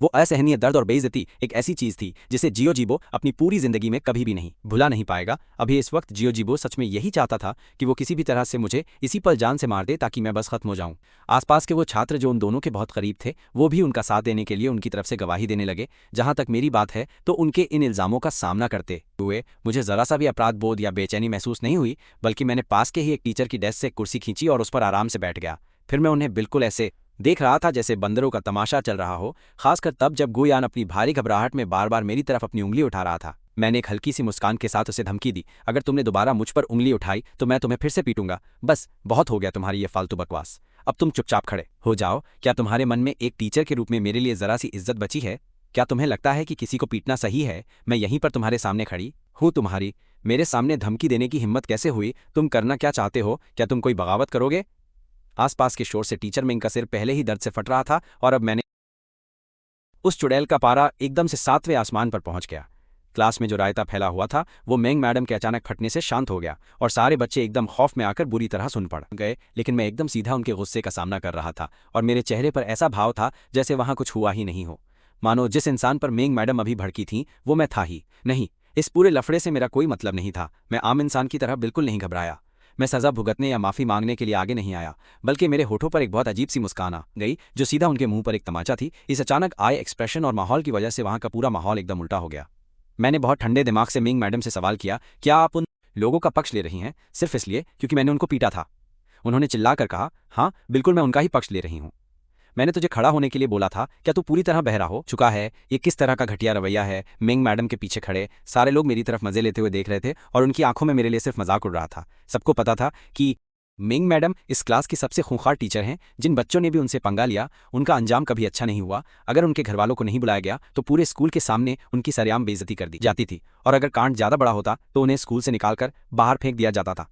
वो असहनीय दर्द और बेइज्जती एक ऐसी चीज थी जिसे जियोजीबो अपनी पूरी जिंदगी में कभी भी नहीं भुला नहीं पाएगा। अभी इस वक्त जियोजीबो सच में यही चाहता था कि वो किसी भी तरह से मुझे इसी पल जान से मार दे ताकि मैं बस खत्म हो जाऊं। आसपास के वो छात्र जो उन दोनों के बहुत करीब थे, वो भी उनका साथ देने के लिए उनकी तरफ से गवाही देने लगे। जहां तक मेरी बात है तो उनके इन इल्जामों का सामना करते हुए मुझे जरा सा भी अपराध बोध या बेचैनी महसूस नहीं हुई, बल्कि मैंने पास के ही एक टीचर की डेस्क से कुर्सी खींची और उस पर आराम से बैठ गया। फिर मैं उन्हें बिल्कुल ऐसे देख रहा था जैसे बंदरों का तमाशा चल रहा हो, खासकर तब जब गुयान अपनी भारी घबराहट में बार बार मेरी तरफ अपनी उंगली उठा रहा था। मैंने एक हल्की सी मुस्कान के साथ उसे धमकी दी, अगर तुमने दोबारा मुझ पर उंगली उठाई तो मैं तुम्हें फिर से पीटूंगा। बस बहुत हो गया तुम्हारी ये फालतू बकवास, अब तुम चुपचाप खड़े हो जाओ। क्या तुम्हारे मन में एक टीचर के रूप में मेरे लिए जरा सी इज्जत बची है? क्या तुम्हें लगता है कि किसी को पीटना सही है? मैं यहीं पर तुम्हारे सामने खड़ी हूँ। तुम्हारी मेरे सामने धमकी देने की हिम्मत कैसे हुई? तुम करना क्या चाहते हो? क्या तुम कोई बगावत करोगे? आसपास के शोर से टीचर मेंग का सिर पहले ही दर्द से फट रहा था और अब मैंने उस चुड़ैल का पारा एकदम से 7वें आसमान पर पहुंच गया। क्लास में जो रायता फैला हुआ था वो मेंग मैडम के अचानक फटने से शांत हो गया और सारे बच्चे एकदम खौफ में आकर बुरी तरह सुन पड़ गए। लेकिन मैं एकदम सीधा उनके गुस्से का सामना कर रहा था और मेरे चेहरे पर ऐसा भाव था जैसे वहां कुछ हुआ ही नहीं हो। मानो जिस इंसान पर मेंग मैडम अभी भड़की थी वो मैं था ही नहीं। इस पूरे लफड़े से मेरा कोई मतलब नहीं था। मैं आम इंसान की तरह बिल्कुल नहीं घबराया। मैं सजा भुगतने या माफी मांगने के लिए आगे नहीं आया, बल्कि मेरे होठों पर एक बहुत अजीब सी मुस्कान आ गई जो सीधा उनके मुंह पर एक तमाचा थी। इस अचानक आए एक्सप्रेशन और माहौल की वजह से वहां का पूरा माहौल एकदम उल्टा हो गया। मैंने बहुत ठंडे दिमाग से मेंग मैडम से सवाल किया, क्या आप उन लोगों का पक्ष ले रही हैं सिर्फ इसलिए क्योंकि मैंने उनको पीटा था? उन्होंने चिल्लाकर कहा, हाँ बिल्कुल, मैं उनका ही पक्ष ले रही हूँ। मैंने तुझे खड़ा होने के लिए बोला था, क्या तू पूरी तरह बहरा हो चुका है? ये किस तरह का घटिया रवैया है? मेंग मैडम के पीछे खड़े सारे लोग मेरी तरफ मजे लेते हुए देख रहे थे और उनकी आंखों में मेरे लिए सिर्फ मजाक उड़ रहा था। सबको पता था कि मेंग मैडम इस क्लास की सबसे खूंखार टीचर हैं। जिन बच्चों ने भी उनसे पंगा लिया उनका अंजाम कभी अच्छा नहीं हुआ। अगर उनके घरवालों को नहीं बुलाया गया तो पूरे स्कूल के सामने उनकी सरेआम बेइज्जती कर दी जाती थी और अगर कांड ज्यादा बड़ा होता तो उन्हें स्कूल से निकालकर बाहर फेंक दिया जाता था।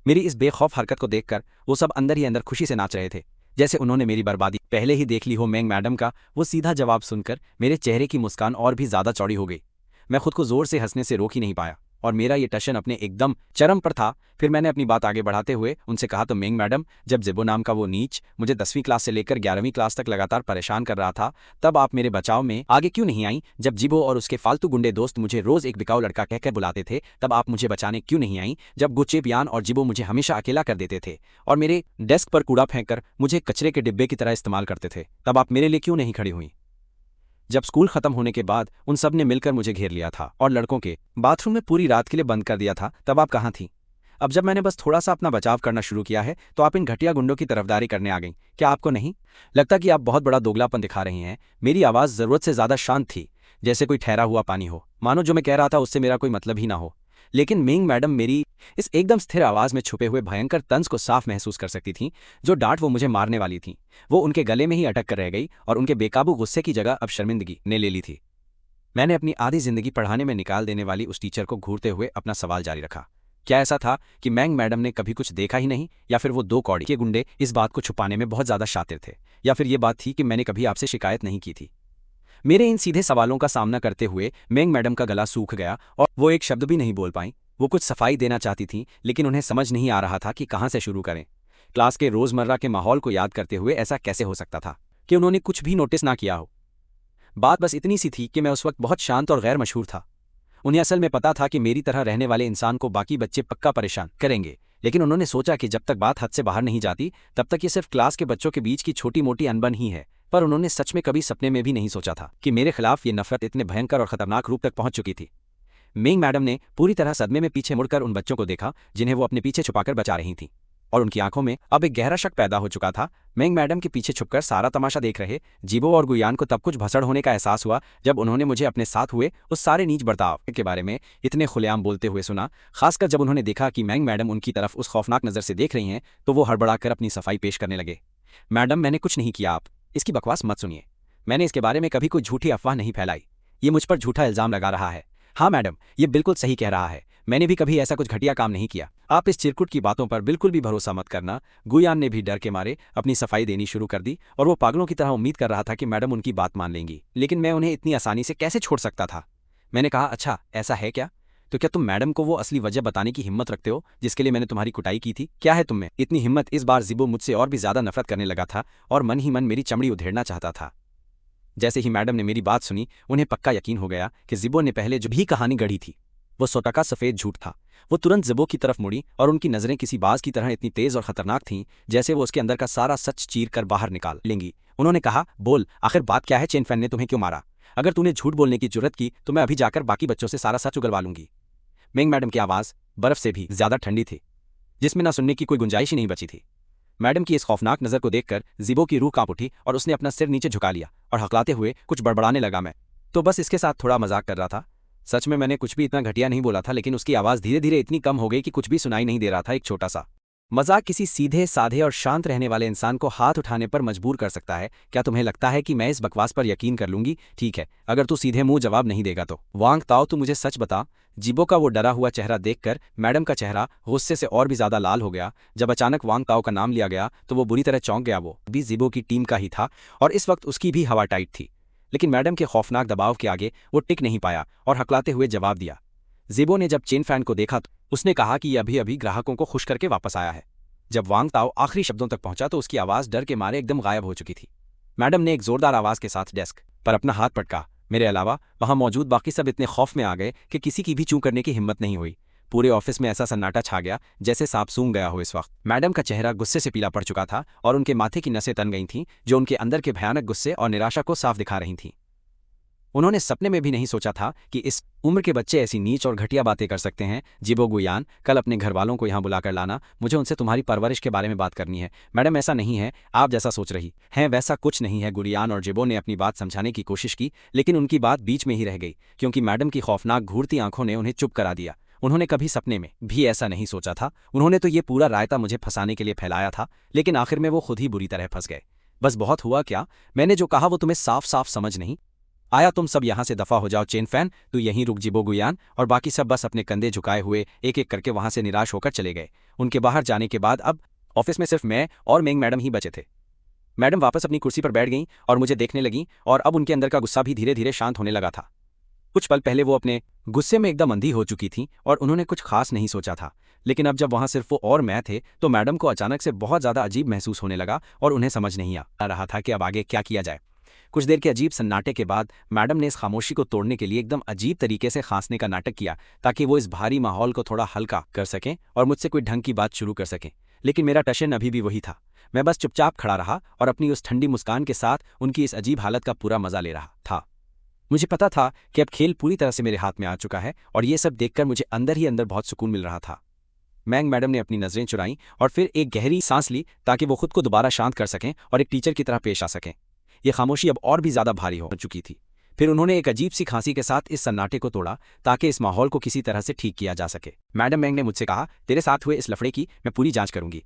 मेरी इस बेखौफ हरकत को देखकर वो सब अंदर ही अंदर खुशी से नाच रहे थे, जैसे उन्होंने मेरी बर्बादी पहले ही देख ली हो। मेंग मैडम का वो सीधा जवाब सुनकर मेरे चेहरे की मुस्कान और भी ज्यादा चौड़ी हो गई। मैं खुद को जोर से हंसने से रोक ही नहीं पाया और मेरा ये टशन अपने एकदम चरम पर था। फिर मैंने अपनी बात आगे बढ़ाते हुए उनसे कहा, तो मेंग मैडम, जब जिबो नाम का वो नीच मुझे 10वीं क्लास से लेकर 11वीं क्लास तक लगातार परेशान कर रहा था, तब आप मेरे बचाव में आगे क्यों नहीं आई? जब जिबो और उसके फालतू गुंडे दोस्त मुझे रोज एक बिकाऊ लड़का कहकर बुलाते थे, तब आप मुझे बचाने क्यों नहीं आई? जब गुच्चे पियान और जिबो मुझे हमेशा अकेला कर देते थे और मेरे डेस्क पर कूड़ा फेंककर मुझे कचरे के डिब्बे की तरह इस्तेमाल करते थे, तब आप मेरे लिए क्यों नहीं खड़ी हुई? जब स्कूल खत्म होने के बाद उन सब ने मिलकर मुझे घेर लिया था और लड़कों के बाथरूम में पूरी रात के लिए बंद कर दिया था, तब आप कहाँ थीं? अब जब मैंने बस थोड़ा सा अपना बचाव करना शुरू किया है तो आप इन घटिया गुंडों की तरफदारी करने आ गई। क्या आपको नहीं लगता कि आप बहुत बड़ा दोगलापन दिखा रही हैं? मेरी आवाज़ ज़रूरत से ज़्यादा शांत थी, जैसे कोई ठहरा हुआ पानी हो, मानो जो मैं कह रहा था उससे मेरा कोई मतलब ही ना हो। लेकिन मेंग मैडम मेरी इस एकदम स्थिर आवाज में छुपे हुए भयंकर तंज को साफ महसूस कर सकती थीं। जो डांट वो मुझे मारने वाली थी वो उनके गले में ही अटक कर रह गई और उनके बेकाबू गुस्से की जगह अब शर्मिंदगी ने ले ली थी। मैंने अपनी आधी जिंदगी पढ़ाने में निकाल देने वाली उस टीचर को घूरते हुए अपना सवाल जारी रखा। क्या ऐसा था कि मेंग मैडम ने कभी कुछ देखा ही नहीं, या फिर वो 2 कौड़ी के गुंडे इस बात को छुपाने में बहुत ज्यादा शातिर थे, या फिर ये बात थी कि मैंने कभी आपसे शिकायत नहीं की थी? मेरे इन सीधे सवालों का सामना करते हुए मेंग मैडम का गला सूख गया और वो एक शब्द भी नहीं बोल पाई। वो कुछ सफाई देना चाहती थी लेकिन उन्हें समझ नहीं आ रहा था कि कहाँ से शुरू करें। क्लास के रोजमर्रा के माहौल को याद करते हुए ऐसा कैसे हो सकता था कि उन्होंने कुछ भी नोटिस ना किया हो? बात बस इतनी सी थी कि मैं उस वक्त बहुत शांत और गैर मशहूर था। उन्हें असल में पता था कि मेरी तरह रहने वाले इंसान को बाकी बच्चे पक्का परेशान करेंगे, लेकिन उन्होंने सोचा कि जब तक बात हद से बाहर नहीं जाती तब तक ये सिर्फ क्लास के बच्चों के बीच की छोटी मोटी अनबन ही है। पर उन्होंने सच में कभी सपने में भी नहीं सोचा था कि मेरे खिलाफ ये नफरत इतने भयंकर और खतरनाक रूप तक पहुंच चुकी थी। मेंग मैडम ने पूरी तरह सदमे में पीछे मुड़कर उन बच्चों को देखा जिन्हें वो अपने पीछे छुपाकर बचा रही थीं, और उनकी आंखों में अब एक गहरा शक पैदा हो चुका था। मेंग मैडम के पीछे छुपकर सारा तमाशा देख रहे जीबो और गुयान को तब कुछ भसड़ होने का एहसास हुआ जब उन्होंने मुझे अपने साथ हुए उस सारे नीच बर्ताव के बारे में इतने खुलेआम बोलते हुए सुना। खासकर जब उन्होंने देखा कि मेंग मैडम उनकी तरफ उस खौफनाक नज़र से देख रही हैं तो वो हड़बड़ाकर अपनी सफाई पेश करने लगे। मैडम, मैंने कुछ नहीं किया, आप इसकी बकवास मत सुनिए। मैंने इसके बारे में कभी कोई झूठी अफवाह नहीं फैलाई। ये मुझ पर झूठा इल्जाम लगा रहा है। हाँ मैडम, ये बिल्कुल सही कह रहा है, मैंने भी कभी ऐसा कुछ घटिया काम नहीं किया। आप इस चिरकुट की बातों पर बिल्कुल भी भरोसा मत करना। गुयान ने भी डर के मारे अपनी सफाई देनी शुरू कर दी और वो पागलों की तरह उम्मीद कर रहा था कि मैडम उनकी बात मान लेंगी, लेकिन मैं उन्हें इतनी आसानी से कैसे छोड़ सकता था। मैंने कहा, अच्छा ऐसा है क्या? तो क्या तुम मैडम को वो असली वजह बताने की हिम्मत रखते हो जिसके लिए मैंने तुम्हारी कुटाई की थी? क्या है तुम में इतनी हिम्मत? इस बार जिबो मुझसे और भी ज्यादा नफरत करने लगा था और मन ही मन मेरी चमड़ी उधेड़ना चाहता था। जैसे ही मैडम ने मेरी बात सुनी उन्हें पक्का यकीन हो गया कि जिबो ने पहले जो भी कहानी गढ़ी थी वो 100% सफेद झूठ था। वो तुरंत जिबो की तरफ मुड़ी और उनकी नजरें किसी बाज की तरह इतनी तेज और खतरनाक थीं जैसे वो उसके अंदर का सारा सच चीर कर बाहर निकाल लेंगी। उन्होंने कहा, बोल आखिर बात क्या है? चेन फैन ने तुम्हें क्यों मारा? अगर तूने झूठ बोलने की जुर्रत की तो मैं अभी जाकर बाकी बच्चों से सारा सच उगलवा लूंगी। मेंग मैडम की आवाज बर्फ से भी ज्यादा ठंडी थी, जिसमें ना सुनने की कोई गुंजाइश ही नहीं बची थी। मैडम की इस खौफनाक नजर को देखकर जिबो की रूह कांप उठी और उसने अपना सिर नीचे झुका लिया और हकलाते हुए कुछ बड़बड़ाने लगा। मैं तो बस इसके साथ थोड़ा मजाक कर रहा था। सच में मैंने कुछ भी इतना घटिया नहीं बोला था, लेकिन उसकी आवाज धीरे धीरे इतनी कम हो गई कि कुछ भी सुनाई नहीं दे रहा था। एक छोटा सा मजाक किसी सीधे साधे और शांत रहने वाले इंसान को हाथ उठाने पर मजबूर कर सकता है। क्या तुम्हें लगता है कि मैं इस बकवास पर यकीन कर लूंगी? ठीक है, अगर तू सीधे मुंह जवाब नहीं देगा तो। वांग ताओ, तू मुझे सच बता। जिबो का वो डरा हुआ चेहरा देखकर मैडम का चेहरा गुस्से से और भी ज्यादा लाल हो गया। जब अचानक वांग ताओ का नाम लिया गया तो वो बुरी तरह चौंक गया। वो भी जिबो की टीम का ही था और इस वक्त उसकी भी हवा टाइट थी, लेकिन मैडम के खौफनाक दबाव के आगे वो टिक नहीं पाया और हकलाते हुए जवाब दिया। जिबो ने जब चेन फैन को देखा तो उसने कहा कि अभी अभी ग्राहकों को खुश करके वापस आया है। जब वांग ताओ आखिरी शब्दों तक पहुंचा तो उसकी आवाज डर के मारे एकदम गायब हो चुकी थी। मैडम ने एक जोरदार आवाज के साथ डेस्क पर अपना हाथ पटका। मेरे अलावा वहां मौजूद बाकी सब इतने खौफ में आ गए कि किसी की भी चूं करने की हिम्मत नहीं हुई। पूरे ऑफिस में ऐसा सन्नाटा छा गया जैसे सांप सूंघ गया हो। इस वक्त मैडम का चेहरा गुस्से से पीला पड़ चुका था और उनके माथे की नसें तन गई थीं, जो उनके अंदर के भयानक गुस्से और निराशा को साफ दिखा रही थीं। उन्होंने सपने में भी नहीं सोचा था कि इस उम्र के बच्चे ऐसी नीच और घटिया बातें कर सकते हैं। जिबो, गुयान, कल अपने घर वालों को यहाँ बुलाकर लाना, मुझे उनसे तुम्हारी परवरिश के बारे में बात करनी है। मैडम, ऐसा नहीं है, आप जैसा सोच रही हैं वैसा कुछ नहीं है। गुयान और जिबो ने अपनी बात समझाने की कोशिश की, लेकिन उनकी बात बीच में ही रह गई क्योंकि मैडम की खौफनाक घूरती आंखों ने उन्हें चुप करा दिया। उन्होंने कभी सपने में भी ऐसा नहीं सोचा था। उन्होंने तो ये पूरा रायता मुझे फंसाने के लिए फैलाया था, लेकिन आखिर में वो खुद ही बुरी तरह फंस गए। बस बहुत हुआ क्या, मैंने जो कहा वो तुम्हें साफ साफ समझ नहीं आया? तुम सब यहाँ से दफा हो जाओ। चेन फैन, तू यहीं रुक। जिबो, गुयान और बाकी सब बस अपने कंधे झुकाए हुए एक एक करके वहां से निराश होकर चले गए। उनके बाहर जाने के बाद अब ऑफिस में सिर्फ मैं और मेंग मैडम ही बचे थे। मैडम वापस अपनी कुर्सी पर बैठ गईं और मुझे देखने लगीं और अब उनके अंदर का गुस्सा भी धीरे धीरे शांत होने लगा था। कुछ पल पहले वो अपने गुस्से में एकदम अंधी हो चुकी थीं और उन्होंने कुछ खास नहीं सोचा था, लेकिन अब जब वहां सिर्फ वो और मैं थे तो मैडम को अचानक से बहुत ज्यादा अजीब महसूस होने लगा और उन्हें समझ नहीं आ रहा था कि अब आगे क्या किया जाए। कुछ देर के अजीब सन्नाटे के बाद मैडम ने इस खामोशी को तोड़ने के लिए एकदम अजीब तरीके से खांसने का नाटक किया ताकि वो इस भारी माहौल को थोड़ा हल्का कर सकें और मुझसे कोई ढंग की बात शुरू कर सकें। लेकिन मेरा टशन अभी भी वही था। मैं बस चुपचाप खड़ा रहा और अपनी उस ठंडी मुस्कान के साथ उनकी इस अजीब हालत का पूरा मजा ले रहा था। मुझे पता था कि अब खेल पूरी तरह से मेरे हाथ में आ चुका है और ये सब देखकर मुझे अंदर ही अंदर बहुत सुकून मिल रहा था। मैंग मैडम ने अपनी नजरें चुराईं और फिर एक गहरी सांस ली ताकि वो खुद को दोबारा शांत कर सकें और एक टीचर की तरह पेश आ सकें। ये खामोशी अब और भी ज्यादा भारी हो चुकी थी। फिर उन्होंने एक अजीब सी खांसी के साथ इस सन्नाटे को तोड़ा ताकि इस माहौल को किसी तरह से ठीक किया जा सके। मैडम मैंग ने मुझसे कहा, तेरे साथ हुए इस लफड़े की मैं पूरी जांच करूंगी।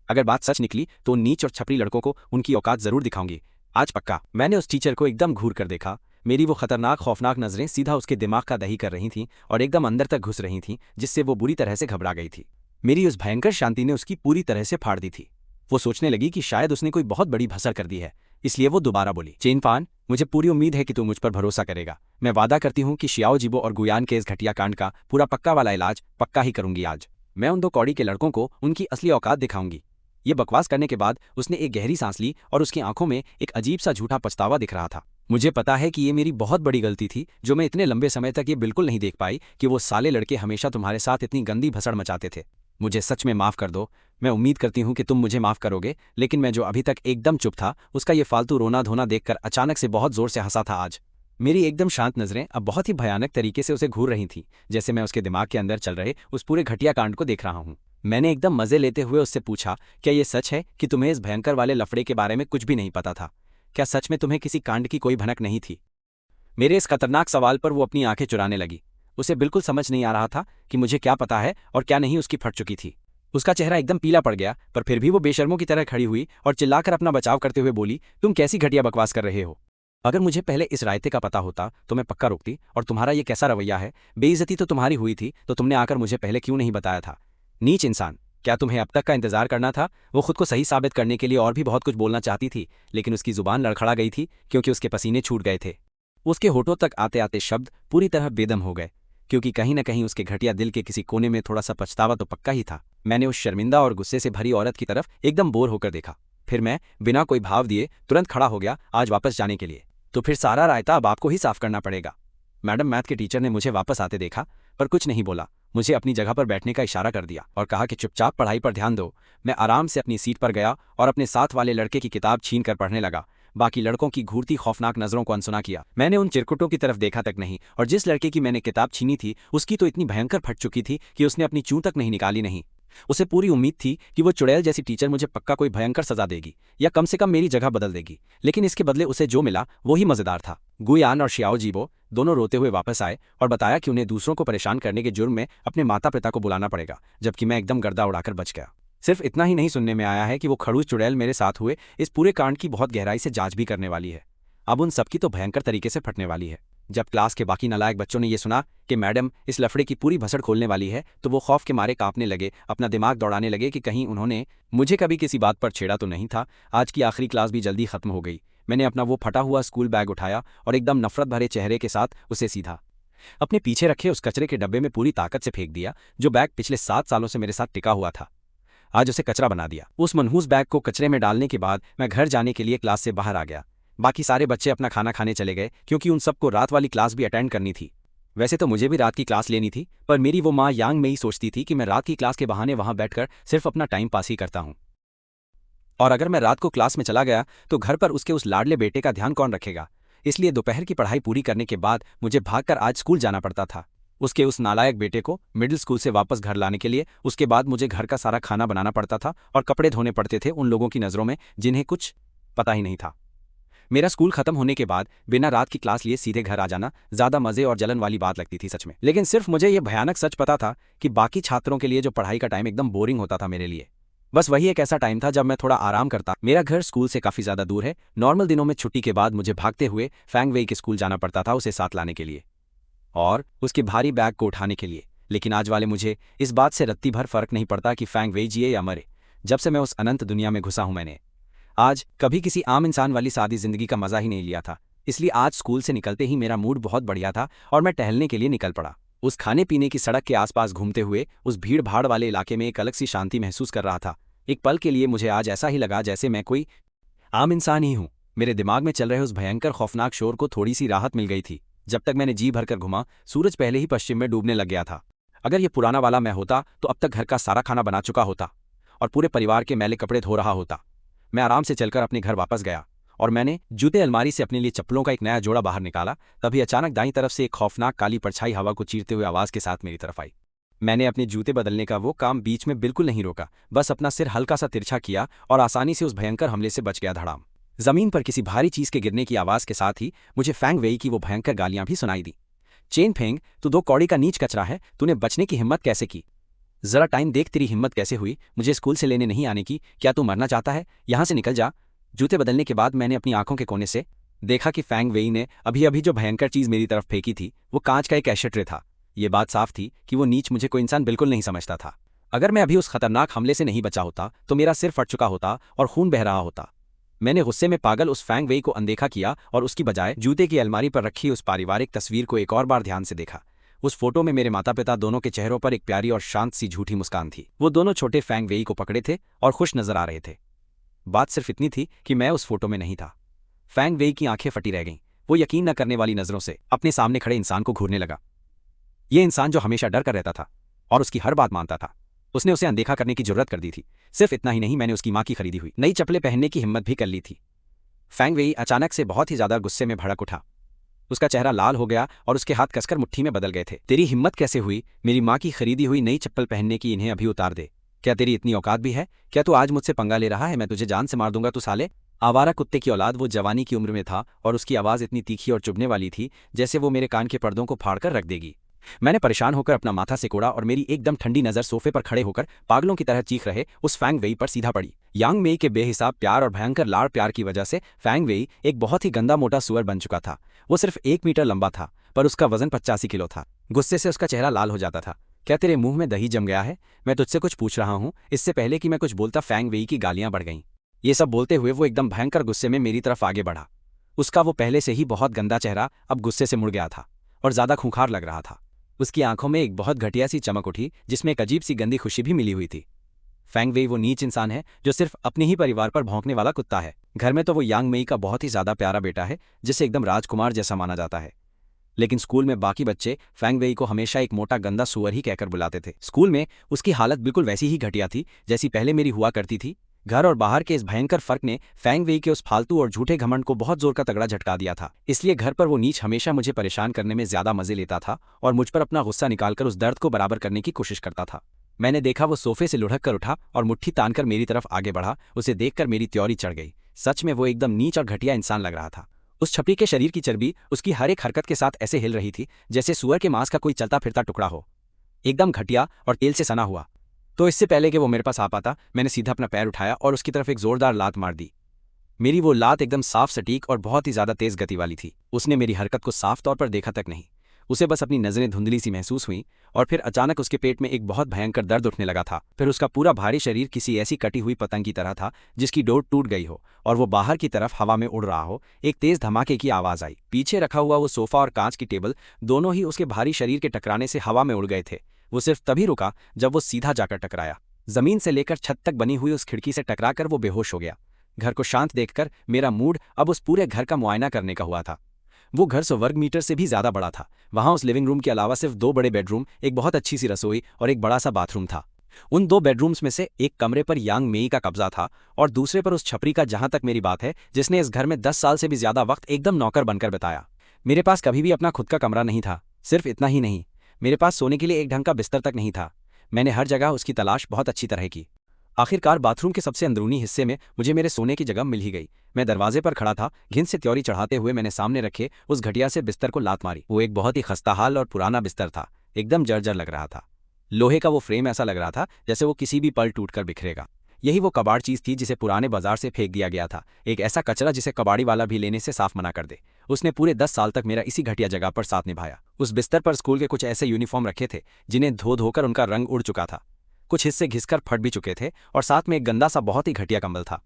अगर बात सच निकली तो उन नीच और छपरी लड़कों को उनकी औकात जरूर दिखाऊंगी, आज पक्का। मैंने उस टीचर को एकदम घूर कर देखा। मेरी वो खतरनाक खौफनाक नजरें सीधा उसके दिमाग का दही कर रही थीं और एकदम अंदर तक घुस रही थीं, जिससे वो बुरी तरह से घबरा गई थी। मेरी उस भयंकर शांति ने उसकी पूरी तरह से फाड़ दी थी। वो सोचने लगी कि शायद उसने कोई बहुत बड़ी भसड़ कर दी है, इसलिए वो दोबारा बोली, चेन फान, मुझे पूरी उम्मीद है कि तू मुझ पर भरोसा करेगा। मैं वादा करती हूँ कि शियाओ, जिबो और गुयान के इस घटिया कांड का पूरा पक्का वाला इलाज पक्का ही करूंगी आज। मैं उन दो कौड़ी के लड़कों को उनकी असली औकात दिखाऊंगी। ये बकवास करने के बाद उसने एक गहरी सांस ली और उसकी आंखों में एक अजीब सा झूठा पछतावा दिख रहा था। मुझे पता है कि ये मेरी बहुत बड़ी गलती थी जो मैं इतने लंबे समय तक ये बिल्कुल नहीं देख पाई कि वो साले लड़के हमेशा तुम्हारे साथ इतनी गंदी भसड़ मचाते थे। मुझे सच में माफ़ कर दो। मैं उम्मीद करती हूँ कि तुम मुझे माफ़ करोगे, लेकिन मैं जो अभी तक एकदम चुप था उसका ये फालतू रोना धोना देखकर अचानक से बहुत ज़ोर से हंसा था आज। मेरी एकदम शांत नज़रें अब बहुत ही भयानक तरीके से उसे घूर रही थीं, जैसे मैं उसके दिमाग के अंदर चल रहे उस पूरे घटिया कांड को देख रहा हूँ। मैंने एकदम मज़े लेते हुए उससे पूछा, क्या ये सच है कि तुम्हें इस भयंकर वाले लफड़े के बारे में कुछ भी नहीं पता था? क्या सच में तुम्हें किसी कांड की कोई भनक नहीं थी? मेरे इस खतरनाक सवाल पर वो अपनी आंखें चुराने लगी। उसे बिल्कुल समझ नहीं आ रहा था कि मुझे क्या पता है और क्या नहीं उसकी फट चुकी थी। उसका चेहरा एकदम पीला पड़ गया, पर फिर भी वो बेशर्मों की तरह खड़ी हुई और चिल्लाकर अपना बचाव करते हुए बोली, तुम कैसी घटिया बकवास कर रहे हो? अगर मुझे पहले इस रायते का पता होता तो मैं पक्का रोकती, और तुम्हारा ये कैसा रवैया है? बेइज्जती तो तुम्हारी हुई थी, तो तुमने आकर मुझे पहले क्यों नहीं बताया था? नीच इंसान, क्या तुम्हें अब तक का इंतजार करना था? वो खुद को सही साबित करने के लिए और भी बहुत कुछ बोलना चाहती थी, लेकिन उसकी जुबान लड़खड़ा गई थी क्योंकि उसके पसीने छूट गए थे। उसके होठों तक आते आते शब्द पूरी तरह बेदम हो गए, क्योंकि कहीं न कहीं उसके घटिया दिल के किसी कोने में थोड़ा सा पछतावा तो पक्का ही था। मैंने उस शर्मिंदा और गुस्से से भरी औरत की तरफ एकदम बोर होकर देखा। फिर मैं बिना कोई भाव दिए तुरंत खड़ा हो गया आज वापस जाने के लिए। तो फिर सारा रायता अब आपको ही साफ करना पड़ेगा। मैडम मैथ के टीचर ने मुझे वापस आते देखा, पर कुछ नहीं बोला। मुझे अपनी जगह पर बैठने का इशारा कर दिया और कहा कि चुपचाप पढ़ाई पर ध्यान दो। मैं आराम से अपनी सीट पर गया और अपने साथ वाले लड़के की किताब छीन कर पढ़ने लगा। बाकी लड़कों की घूरती खौफनाक नजरों को अनसुना किया। मैंने उन चिरकुटों की तरफ देखा तक नहीं, और जिस लड़के की मैंने किताब छीनी थी उसकी तो इतनी भयंकर फट चुकी थी कि उसने अपनी चूं तक नहीं निकाली नहीं। उसे पूरी उम्मीद थी कि वो चुड़ैल जैसी टीचर मुझे पक्का कोई भयंकर सजा देगी या कम से कम मेरी जगह बदल देगी, लेकिन इसके बदले उसे जो मिला वो ही मजेदार था। गुयान और शियाओ जीबो दोनों रोते हुए वापस आए और बताया कि उन्हें दूसरों को परेशान करने के जुर्म में अपने माता पिता को बुलाना पड़ेगा, जबकि मैं एकदम गर्दा उड़ाकर बच गया। सिर्फ इतना ही नहीं सुनने में आया है कि वो खड़ूस चुड़ैल मेरे साथ हुए इस पूरे कांड की बहुत गहराई से जांच भी करने वाली है। अब उन सबकी तो भयंकर तरीके से फटने वाली है। जब क्लास के बाकी नालायक बच्चों ने यह सुना कि मैडम इस लफड़े की पूरी भसड़ खोलने वाली है, तो वो खौफ के मारे कांपने लगे, अपना दिमाग दौड़ाने लगे कि कहीं उन्होंने मुझे कभी किसी बात पर छेड़ा तो नहीं था। आज की आखिरी क्लास भी जल्दी खत्म हो गई। मैंने अपना वो फटा हुआ स्कूल बैग उठाया और एकदम नफरत भरे चेहरे के साथ उसे सीधा अपने पीछे रखे उस कचरे के डब्बे में पूरी ताकत से फेंक दिया, जो बैग पिछले 7 सालों से मेरे साथ टिका हुआ था। आज उसे कचरा बना दिया। उस मनहूस बैग को कचरे में डालने के बाद मैं घर जाने के लिए क्लास से बाहर आ गया। बाकी सारे बच्चे अपना खाना खाने चले गए, क्योंकि उन सबको रात वाली क्लास भी अटेंड करनी थी। वैसे तो मुझे भी रात की क्लास लेनी थी, पर मेरी वो माँ यांग में ही सोचती थी कि मैं रात की क्लास के बहाने वहां बैठकर सिर्फ अपना टाइम पास ही करता हूं, और अगर मैं रात को क्लास में चला गया तो घर पर उसके उस लाडले बेटे का ध्यान कौन रखेगा। इसलिए दोपहर की पढ़ाई पूरी करने के बाद मुझे भागकर आज स्कूल जाना पड़ता था, उसके उस नालायक बेटे को मिडिल स्कूल से वापस घर लाने के लिए। उसके बाद मुझे घर का सारा खाना बनाना पड़ता था और कपड़े धोने पड़ते थे उन लोगों की नज़रों में जिन्हें कुछ पता ही नहीं था। मेरा स्कूल खत्म होने के बाद बिना रात की क्लास लिए सीधे घर आ जाना ज्यादा मजे और जलन वाली बात लगती थी सच में, लेकिन सिर्फ मुझे यह भयानक सच पता था कि बाकी छात्रों के लिए जो पढ़ाई का टाइम एकदम बोरिंग होता था, मेरे लिए बस वही एक ऐसा टाइम था जब मैं थोड़ा आराम करता। मेरा घर स्कूल से काफी ज्यादा दूर है। नॉर्मल दिनों में छुट्टी के बाद मुझे भागते हुए फैंग वेई के स्कूल जाना पड़ता था उसे साथ लाने के लिए और उसके भारी बैग को उठाने के लिए। लेकिन आज वाले मुझे इस बात से रत्ती भर फर्क नहीं पड़ता कि फैंग वेई जिए या मरे। जब से मैं उस अनंत दुनिया में घुसा हूं, मैंने आज कभी किसी आम इंसान वाली सादी जिंदगी का मजा ही नहीं लिया था। इसलिए आज स्कूल से निकलते ही मेरा मूड बहुत बढ़िया था और मैं टहलने के लिए निकल पड़ा। उस खाने पीने की सड़क के आसपास घूमते हुए उस भीड़ भाड़ वाले इलाके में एक अलग सी शांति महसूस कर रहा था। एक पल के लिए मुझे आज ऐसा ही लगा जैसे मैं कोई आम इंसान ही हूं। मेरे दिमाग में चल रहे उस भयंकर खौफनाक शोर को थोड़ी सी राहत मिल गई थी। जब तक मैंने जी भरकर घुमा, सूरज पहले ही पश्चिम में डूबने लग गया था। अगर ये पुराना वाला मैं होता तो अब तक घर का सारा खाना बना चुका होता और पूरे परिवार के मैले कपड़े धो रहा होता। मैं आराम से चलकर अपने घर वापस गया और मैंने जूते अलमारी से अपने लिए चप्पलों का एक नया जोड़ा बाहर निकाला। तभी अचानक दाईं तरफ से एक खौफनाक काली परछाई हवा को चीरते हुए आवाज के साथ मेरी तरफ आई। मैंने अपने जूते बदलने का वो काम बीच में बिल्कुल नहीं रोका, बस अपना सिर हल्का सा तिरछा किया और आसानी से उस भयंकर हमले से बच गया। धड़ाम जमीन पर किसी भारी चीज के गिरने की आवाज के साथ ही मुझे फैंग वेई की वो भयंकर गालियां भी सुनाई दी। चेन फेंग, तू 2 कौड़ी का नीच कचरा है, तूने बचने की हिम्मत कैसे की? जरा टाइम देख, तेरी हिम्मत कैसे हुई मुझे स्कूल से लेने नहीं आने की? क्या तू मरना चाहता है? यहां से निकल जा। जूते बदलने के बाद मैंने अपनी आंखों के कोने से देखा कि फैंग वेई ने अभी अभी जो भयंकर चीज मेरी तरफ फेंकी थी वो कांच का एक एशेट्रे था। ये बात साफ थी कि वो नीच मुझे कोई इंसान बिल्कुल नहीं समझता था। अगर मैं अभी उस खतरनाक हमले से नहीं बचा होता तो मेरा सिर फट चुका होता और खून बह रहा होता। मैंने गुस्से में पागल उस फैंग वेई को अनदेखा किया और उसकी बजाय जूते की अलमारी पर रखी उस पारिवारिक तस्वीर को एक और बार ध्यान से देखा। उस फोटो में मेरे माता पिता दोनों के चेहरों पर एक प्यारी और शांत सी झूठी मुस्कान थी। वो दोनों छोटे फैंग वेई को पकड़े थे और खुश नजर आ रहे थे। बात सिर्फ इतनी थी कि मैं उस फोटो में नहीं था। फैंग वेई की आंखें फटी रह गईं। वो यकीन न करने वाली नजरों से अपने सामने खड़े इंसान को घूरने लगा। ये इंसान जो हमेशा डर कर रहता था और उसकी हर बात मानता था, उसने उसे अनदेखा करने की जरूरत कर दी थी। सिर्फ इतना ही नहीं, मैंने उसकी माँ की खरीदी हुई नई चप्पलें पहनने की हिम्मत भी कर ली थी। फैंग वेई अचानक से बहुत ही ज्यादा गुस्से में भड़क उठा। उसका चेहरा लाल हो गया और उसके हाथ कसकर मुट्ठी में बदल गए थे। तेरी हिम्मत कैसे हुई मेरी माँ की खरीदी हुई नई चप्पल पहनने की? इन्हें अभी उतार दे। क्या तेरी इतनी औकात भी है? क्या तू आज मुझसे पंगा ले रहा है? मैं तुझे जान से मार दूंगा तू साले। आवारा कुत्ते की औलाद। वो जवानी की उम्र में था और उसकी आवाज इतनी तीखी और चुभने वाली थी जैसे वो मेरे कान के पर्दों को फाड़कर रख देगी। मैंने परेशान होकर अपना माथा सिकोड़ा और मेरी एकदम ठंडी नजर सोफे पर खड़े होकर पागलों की तरह चीख रहे उस फैंग वेई पर सीधा पड़ी। यांग मेई के बेहिसाब प्यार और भयंकर लाड़ प्यार की वजह से फैंग वेई एक बहुत ही गंदा मोटा सुअर बन चुका था। वो सिर्फ 1 मीटर लंबा था पर उसका वजन 85 किलो था। गुस्से से उसका चेहरा लाल हो जाता था। क्या तेरे मुंह में दही जम गया है? मैं तुझसे कुछ पूछ रहा हूँ। इससे पहले कि मैं कुछ बोलता फैंग वेई की गालियां बढ़ गईं। ये सब बोलते हुए वो एकदम भयंकर गुस्से में मेरी तरफ आगे बढ़ा। उसका वो पहले से ही बहुत गंदा चेहरा अब गुस्से से मुड़ गया था और ज्यादा खूंखार लग रहा था। उसकी आंखों में एक बहुत घटिया सी चमक उठी जिसमें एक अजीब सी गंदी खुशी भी मिली हुई थी। फैंग वेई वो नीच इंसान है जो सिर्फ अपने ही परिवार पर भौंकने वाला कुत्ता है। घर में तो वो यांग मेई का बहुत ही ज्यादा प्यारा बेटा है जिसे एकदम राजकुमार जैसा माना जाता है, लेकिन स्कूल में बाकी बच्चे फैंग वेई को हमेशा एक मोटा गंदा सुअर ही कहकर बुलाते थे। स्कूल में उसकी हालत बिल्कुल वैसी ही घटिया थी जैसी पहले मेरी हुआ करती थी। घर और बाहर के इस भयंकर फर्क ने फैंग वेई के उस फालतू और झूठे घमंड को बहुत जोर का तगड़ा झटका दिया था। इसलिए घर पर वो नीच हमेशा मुझे परेशान करने में ज्यादा मजे लेता था और मुझ पर अपना गुस्सा निकालकर उस दर्द को बराबर करने की कोशिश करता था। मैंने देखा वो सोफे से लुढ़क कर उठा और मुट्ठी तानकर मेरी तरफ आगे बढ़ा। उसे देखकर मेरी त्योरी चढ़ गई। सच में वो एकदम नीच और घटिया इंसान लग रहा था। उस छपरी के शरीर की चर्बी उसकी हर एक हरकत के साथ ऐसे हिल रही थी जैसे सुअर के मांस का कोई चलता फिरता टुकड़ा हो, एकदम घटिया और तेल से सना हुआ। तो इससे पहले कि वो मेरे पास आ पाता, मैंने सीधा अपना पैर उठाया और उसकी तरफ एक जोरदार लात मार दी। मेरी वो लात एकदम साफ सटीक और बहुत ही ज्यादा तेज गति वाली थी। उसने मेरी हरकत को साफ तौर पर देखा तक नहीं, उसे बस अपनी नजरें धुंधली सी महसूस हुई और फिर अचानक उसके पेट में एक बहुत भयंकर दर्द उठने लगा था। फिर उसका पूरा भारी शरीर किसी ऐसी कटी हुई पतंग की तरह था जिसकी डोर टूट गई हो और वो बाहर की तरफ हवा में उड़ रहा हो। एक तेज धमाके की आवाज आई। पीछे रखा हुआ वो सोफा और कांच की टेबल दोनों ही उसके भारी शरीर के टकराने से हवा में उड़ गए थे। वो सिर्फ तभी रुका जब वो सीधा जाकर टकराया। जमीन से लेकर छत तक बनी हुई उस खिड़की से टकराकर वो बेहोश हो गया। घर को शांत देखकर मेरा मूड अब उस पूरे घर का मुआयना करने का हुआ था। वो घर 100 वर्ग मीटर से भी ज्यादा बड़ा था। वहां उस लिविंग रूम के अलावा सिर्फ 2 बड़े बेडरूम, एक बहुत अच्छी सी रसोई और एक बड़ा सा बाथरूम था। उन 2 बेडरूम्स में से एक कमरे पर यांग मेई का कब्जा था और दूसरे पर उस छपरी का, जहां तक मेरी बात है, जिसने इस घर में 10 साल से भी ज्यादा वक्त एकदम नौकर बनकर बिताया। मेरे पास कभी भी अपना खुद का कमरा नहीं था। सिर्फ इतना ही नहीं, मेरे पास सोने के लिए एक ढंग का बिस्तर तक नहीं था। मैंने हर जगह उसकी तलाश बहुत अच्छी तरह की। आखिरकार बाथरूम के सबसे अंदरूनी हिस्से में मुझे मेरे सोने की जगह मिल ही गई। मैं दरवाजे पर खड़ा था। घिन से त्योरी चढ़ाते हुए मैंने सामने रखे उस घटिया से बिस्तर को लात मारी। वो एक बहुत ही खस्ताहाल और पुराना बिस्तर था, एकदम जर्जर लग रहा था। लोहे का वो फ्रेम ऐसा लग रहा था जैसे वो किसी भी पल टूटकर बिखरेगा। यही वो कबाड़ चीज थी जिसे पुराने बाजार से फेंक दिया गया था, एक ऐसा कचरा जिसे कबाड़ी वाला भी लेने से साफ मना कर दे। उसने पूरे 10 साल तक मेरा इसी घटिया जगह पर साथ निभाया। उस बिस्तर पर स्कूल के कुछ ऐसे यूनिफॉर्म रखे थे जिन्हें धो धोकर उनका रंग उड़ चुका था, कुछ हिस्से घिसकर फट भी चुके थे और साथ में एक गंदा सा बहुत ही घटिया कंबल था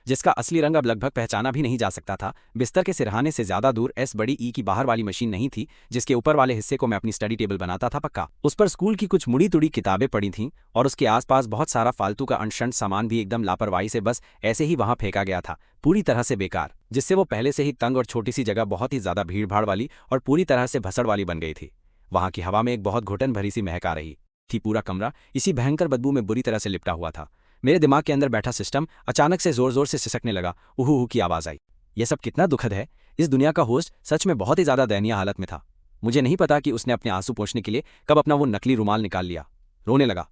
जिसका असली रंग अब लगभग पहचाना भी नहीं जा सकता था। बिस्तर के सिरहाने से ज्यादा दूर एस बड़ी ई की बाहर वाली मशीन नहीं थी जिसके ऊपर वाले हिस्से को मैं अपनी स्टडी टेबल बनाता था पक्का। उस पर स्कूल की कुछ मुड़ी तुड़ी किताबें पड़ी थीं और उसके आसपास बहुत सारा फालतू का अनशंट सामान भी एकदम लापरवाही से बस ऐसे ही वहां फेंका गया था, पूरी तरह से बेकार, जिससे वो पहले से ही तंग और छोटी सी जगह बहुत ही ज्यादा भीड़ भाड़ वाली और पूरी तरह से भसड़ वाली बन गई थी। वहां की हवा में एक बहुत घुटन भरी सी महक आ रही थी। पूरा कमरा इसी भयंकर बदबू में बुरी तरह से लिपटा हुआ था। मेरे दिमाग के अंदर बैठा सिस्टम अचानक से जोर जोर से सिसकने लगा। उहू की आवाज आई। यह सब कितना दुखद है। इस दुनिया का होस्ट सच में बहुत ही ज्यादा दयनीय हालत में था। मुझे नहीं पता कि उसने अपने आंसू पोंछने के लिए कब अपना वो नकली रुमाल निकाल लिया। रोने लगा।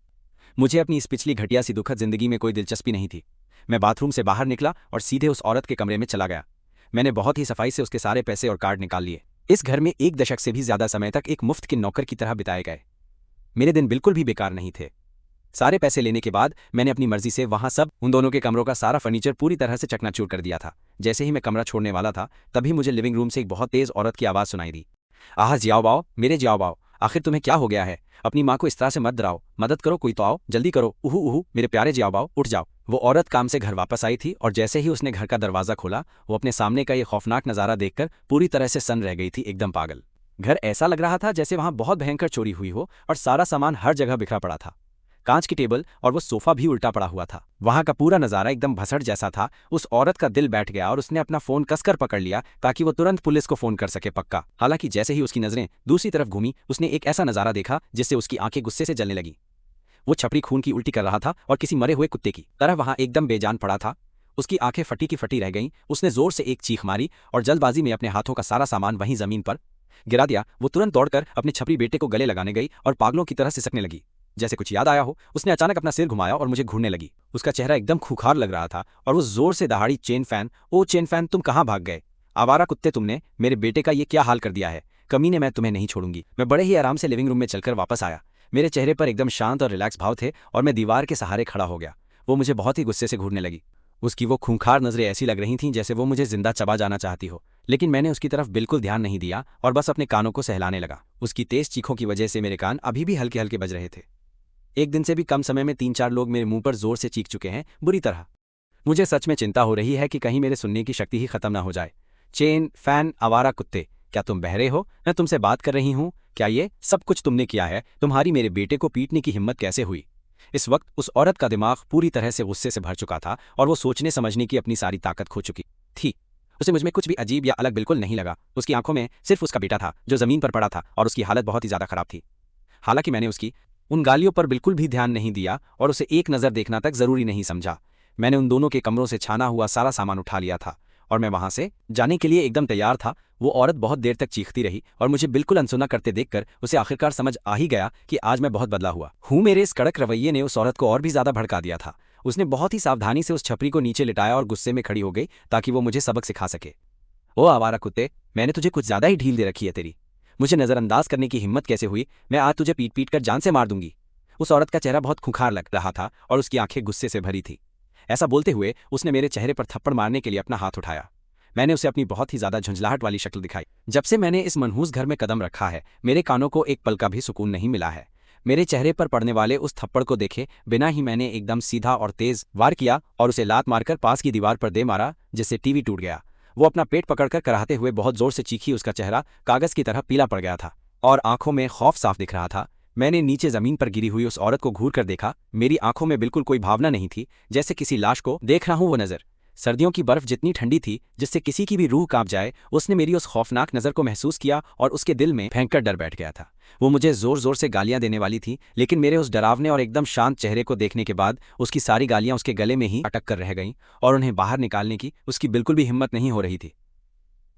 मुझे अपनी इस पिछली घटिया सी दुखद जिंदगी में कोई दिलचस्पी नहीं थी। मैं बाथरूम से बाहर निकला और सीधे उस औरत के कमरे में चला गया। मैंने बहुत ही सफाई से उसके सारे पैसे और कार्ड निकाल लिए। इस घर में 1 दशक से भी ज्यादा समय तक एक मुफ्त के नौकर की तरह बिताए गए। मेरे दिन बिल्कुल भी बेकार नहीं थे। सारे पैसे लेने के बाद मैंने अपनी मर्जी से वहां सब उन दोनों के कमरों का सारा फर्नीचर पूरी तरह से चकनाचूर कर दिया था। जैसे ही मैं कमरा छोड़ने वाला था तभी मुझे लिविंग रूम से एक बहुत तेज औरत की आवाज सुनाई दी। आह जियाओ बाओ, मेरे जियाओ बाओ, आखिर तुम्हें क्या हो गया है? अपनी माँ को इस तरह से मत डराओ, मदद करो, कोई तो आओ, जल्दी करो, उहू उहू मेरे प्यारे जियाओ बाओ, उठ जाओ। वो औरत काम से घर वापस आई थी और जैसे ही उसने घर का दरवाजा खोला वो अपने सामने का ये खौफनाक नजारा देखकर पूरी तरह से सन्न रह गई थी, एकदम पागल। घर ऐसा लग रहा था जैसे वहां बहुत भयंकर चोरी हुई हो और सारा सामान हर जगह बिखरा पड़ा था। कांच की टेबल और वो सोफा भी उल्टा पड़ा हुआ था। वहां का पूरा नजारा एकदम भसड़ जैसा था। उस औरत का दिल बैठ गया और उसने अपना फोन कसकर पकड़ लिया ताकि वो तुरंत पुलिस को फोन कर सके पक्का। हालांकि जैसे ही उसकी नजरें दूसरी तरफ घूमी, उसने एक ऐसा नजारा देखा जिससे उसकी आंखें गुस्से से जलने लगी। वो छपरी खून की उल्टी कर रहा था और किसी मरे हुए कुत्ते की तरह वहां एकदम बेजान पड़ा था। उसकी आंखें फटी की फटी रह गईं। उसने जोर से एक चीख मारी और जल्दबाजी में अपने हाथों का सारा सामान वहीं जमीन पर गिरा दिया। वो तुरंत दौड़कर अपने छपरी बेटे को गले लगाने गई और पागलों की तरह सिसकने लगी। जैसे कुछ याद आया हो, उसने अचानक अपना सिर घुमाया और मुझे घूरने लगी। उसका चेहरा एकदम खूंखार लग रहा था और वो जोर से दहाड़ी, चेन फैन, ओ चेन फैन, तुम कहाँ भाग गए? आवारा कुत्ते, तुमने मेरे बेटे का ये क्या हाल कर दिया है? कमीने, मैं तुम्हें नहीं छोड़ूंगी। मैं बड़े ही आराम से लिविंग रूम में चलकर वापस आया। मेरे चेहरे पर एकदम शांत और रिलैक्स भाव थे और मैं दीवार के सहारे खड़ा हो गया। वो मुझे बहुत ही गुस्से से घूरने लगी। उसकी वो खूंखार नजरें ऐसी लग रही थीं जैसे वो मुझे जिंदा चबा जाना चाहती हो, लेकिन मैंने उसकी तरफ बिल्कुल ध्यान नहीं दिया और बस अपने कानों को सहलाने लगा। उसकी तेज चीखों की वजह से मेरे कान अभी भी हल्के हल्के बज रहे थे। एक दिन से भी कम समय में 3-4 लोग मेरे मुंह पर जोर से चीख चुके हैं, बुरी तरह। मुझे सच में चिंता हो रही है कि कहीं मेरे सुनने की शक्ति ही खत्म ना हो जाए। चेन फैन, आवारा कुत्ते, क्या तुम बहरे हो? मैं तुमसे बात कर रही हूँ। क्या ये सब कुछ तुमने किया है? तुम्हारी मेरे बेटे को पीटने की हिम्मत कैसे हुई? इस वक्त उस औरत का दिमाग पूरी तरह से गुस्से से भर चुका था और वो सोचने समझने की अपनी सारी ताकत खो चुकी थी। उसे मुझमें कुछ भी अजीब या अलग बिल्कुल नहीं लगा। उसकी आंखों में सिर्फ उसका बेटा था जो जमीन पर पड़ा था और उसकी हालत बहुत ही ज्यादा खराब थी। हालांकि मैंने उसकी उन गालियों पर बिल्कुल भी ध्यान नहीं दिया और उसे एक नज़र देखना तक जरूरी नहीं समझा। मैंने उन दोनों के कमरों से छाना हुआ सारा सामान उठा लिया था और मैं वहां से जाने के लिए एकदम तैयार था। वो औरत बहुत देर तक चीखती रही और मुझे बिल्कुल अनसुना करते देखकर उसे आखिरकार समझ आ ही गया कि आज मैं बहुत बदला हुआ हूँ। मेरे इस कड़क रवैये ने उस औरत को और भी ज्यादा भड़का दिया था। उसने बहुत ही सावधानी से उस छपरी को नीचे लिटाया और गुस्से में खड़ी हो गई ताकि वो मुझे सबक सिखा सके। ओ आवारा कुत्ते, मैंने तुझे कुछ ज्यादा ही ढील दे रखी है। तेरी मुझे नजरअंदाज करने की हिम्मत कैसे हुई? मैं आज तुझे पीट पीट कर जान से मार दूंगी। उस औरत का चेहरा बहुत खूंखार लग रहा था और उसकी आंखें गुस्से से भरी थी। ऐसा बोलते हुए उसने मेरे चेहरे पर थप्पड़ मारने के लिए अपना हाथ उठाया। मैंने उसे अपनी बहुत ही ज्यादा झुंझलाहट वाली शक्ल दिखाई। जब से मैंने इस मनहूस घर में कदम रखा है, मेरे कानों को एक पल का भी सुकून नहीं मिला है। मेरे चेहरे पर पड़ने वाले उस थप्पड़ को देखे बिना ही मैंने एकदम सीधा और तेज वार किया और उसे लात मारकर पास की दीवार पर दे मारा, जिससे टीवी टूट गया। वो अपना पेट पकड़कर कराहते हुए बहुत जोर से चीखी। उसका चेहरा कागज की तरह पीला पड़ गया था और आंखों में खौफ साफ दिख रहा था। मैंने नीचे जमीन पर गिरी हुई उस औरत को घूर कर देखा। मेरी आंखों में बिल्कुल कोई भावना नहीं थी, जैसे किसी लाश को देख रहा हूं। वो नजर सर्दियों की बर्फ जितनी ठंडी थी जिससे किसी की भी रूह कांप जाए। उसने मेरी उस खौफनाक नजर को महसूस किया और उसके दिल में भयंकर डर बैठ गया था। वो मुझे जोर जोर से गालियां देने वाली थी, लेकिन मेरे उस डरावने और एकदम शांत चेहरे को देखने के बाद उसकी सारी गालियां उसके गले में ही अटक कर रह गईं और उन्हें बाहर निकालने की उसकी बिल्कुल भी हिम्मत नहीं हो रही थी।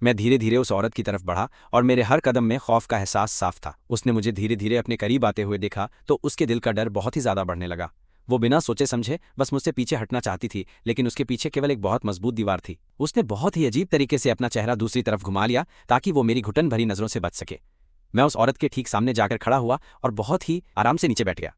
मैं धीरे धीरे उस औरत की तरफ बढ़ा और मेरे हर कदम में खौफ का एहसास साफ था। उसने मुझे धीरे धीरे अपने करीब आते हुए देखा तो उसके दिल का डर बहुत ही ज्यादा बढ़ने लगा। वो बिना सोचे समझे बस मुझसे पीछे हटना चाहती थी, लेकिन उसके पीछे केवल एक बहुत मजबूत दीवार थी। उसने बहुत ही अजीब तरीके से अपना चेहरा दूसरी तरफ घुमा लिया ताकि वो मेरी घुटन भरी नजरों से बच सके। मैं उस औरत के ठीक सामने जाकर खड़ा हुआ और बहुत ही आराम से नीचे बैठ गया।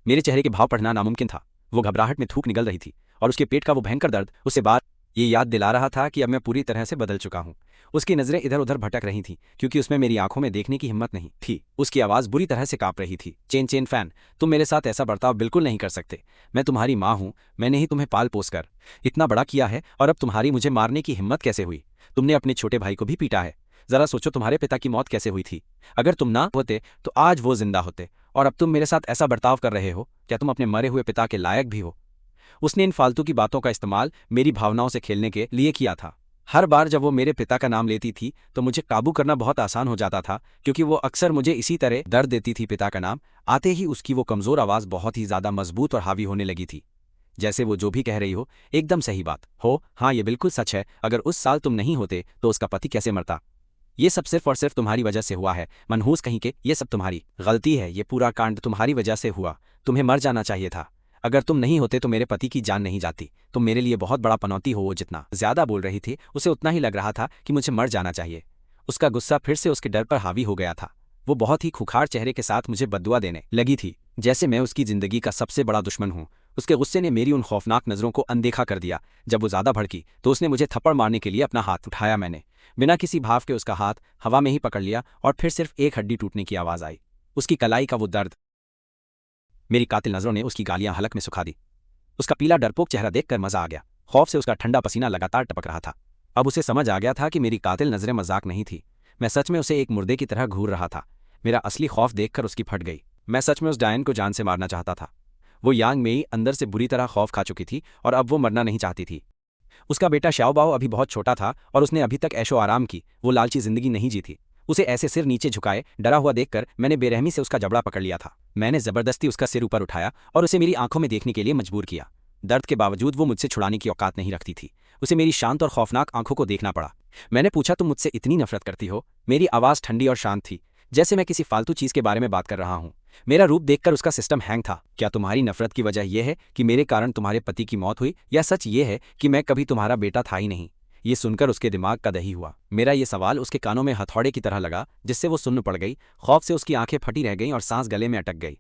मेरे चेहरे के भाव पढ़ना नामुमकिन था। वो घबराहट में थूक निकल रही थी और उसके पेट का वो भयंकर दर्द उसे बार ये याद दिला रहा था कि अब मैं पूरी तरह से बदल चुका हूं। उसकी नजरें इधर उधर भटक रही थीं क्योंकि उसमें मेरी आंखों में देखने की हिम्मत नहीं थी। उसकी आवाज बुरी तरह से कांप रही थी। चेन चेन फैन, तुम मेरे साथ ऐसा बर्ताव बिल्कुल नहीं कर सकते। मैं तुम्हारी माँ हूं। मैंने ही तुम्हें पाल पोस कर इतना बड़ा किया है और अब तुम्हारी मुझे मारने की हिम्मत कैसे हुई? तुमने अपने छोटे भाई को भी पीटा है। जरा सोचो तुम्हारे पिता की मौत कैसे हुई थी। अगर तुम ना होते तो आज वो जिंदा होते और अब तुम मेरे साथ ऐसा बर्ताव कर रहे हो। क्या तुम अपने मरे हुए पिता के लायक भी हो? उसने इन फालतू की बातों का इस्तेमाल मेरी भावनाओं से खेलने के लिए किया था। हर बार जब वो मेरे पिता का नाम लेती थी तो मुझे काबू करना बहुत आसान हो जाता था, क्योंकि वो अक्सर मुझे इसी तरह दर्द देती थी। पिता का नाम आते ही उसकी वो कमजोर आवाज बहुत ही ज्यादा मजबूत और हावी होने लगी थी, जैसे वो जो भी कह रही हो एकदम सही बात हो। हाँ, ये बिल्कुल सच है। अगर उस साल तुम नहीं होते तो उसका पति कैसे मरता? ये सब सिर्फ और सिर्फ तुम्हारी वजह से हुआ है। मनहूस कहीं के, ये सब तुम्हारी गलती है। ये पूरा कांड तुम्हारी वजह से हुआ। तुम्हें मर जाना चाहिए था। अगर तुम नहीं होते तो मेरे पति की जान नहीं जाती। तुम मेरे लिए बहुत बड़ा पनौती हो। वो जितना ज्यादा बोल रही थी उसे उतना ही लग रहा था कि मुझे मर जाना चाहिए। उसका गुस्सा फिर से उसके डर पर हावी हो गया था। वो बहुत ही खुखार चेहरे के साथ मुझे बद्दुआ देने लगी थी, जैसे मैं उसकी जिंदगी का सबसे बड़ा दुश्मन हूँ। उसके गुस्से ने मेरी उन खौफनाक नजरों को अनदेखा कर दिया। जब वो ज्यादा भड़की तो उसने मुझे थप्पड़ मारने के लिए अपना हाथ उठाया। मैंने बिना किसी भाव के उसका हाथ हवा में ही पकड़ लिया और फिर सिर्फ एक हड्डी टूटने की आवाज आई। उसकी कलाई का वो दर्द, मेरी कातिल नजरों ने उसकी गालियां हलक में सुखा दी। उसका पीला डरपोक चेहरा देखकर मजा आ गया। खौफ से उसका ठंडा पसीना लगातार टपक रहा था। अब उसे समझ आ गया था कि मेरी कातिल नजरें मजाक नहीं थी। मैं सच में उसे एक मुर्दे की तरह घूर रहा था। मेरा असली खौफ देखकर उसकी फट गई। मैं सच में उस डायन को जान से मारना चाहता था। वो यांग मेई अंदर से बुरी तरह खौफ खा चुकी थी और अब वो मरना नहीं चाहती थी। उसका बेटा श्याओबाओ अभी बहुत छोटा था और उसने अभी तक ऐशो आराम की, वो लालची जिंदगी नहीं जी थी। उसे ऐसे सिर नीचे झुकाए डरा हुआ देखकर मैंने बेरहमी से उसका जबड़ा पकड़ लिया था। मैंने जबरदस्ती उसका सिर ऊपर उठाया और उसे मेरी आंखों में देखने के लिए मजबूर किया। दर्द के बावजूद वो मुझसे छुड़ाने की औकात नहीं रखती थी। उसे मेरी शांत और खौफनाक आंखों को देखना पड़ा। मैंने पूछा, तुम मुझसे इतनी नफरत करती हो? मेरी आवाज़ ठंडी और शांत थी, जैसे मैं किसी फालतू चीज़ के बारे में बात कर रहा हूँ। मेरा रूप देखकर उसका सिस्टम हैंग था। क्या तुम्हारी नफरत की वजह यह है कि मेरे कारण तुम्हारे पति की मौत हुई, या सच ये है कि मैं कभी तुम्हारा बेटा था ही नहीं? ये सुनकर उसके दिमाग का दही हुआ। मेरा ये सवाल उसके कानों में हथौड़े की तरह लगा, जिससे वो सुन्न पड़ गई। खौफ से उसकी आंखें फटी रह गईं और सांस गले में अटक गई।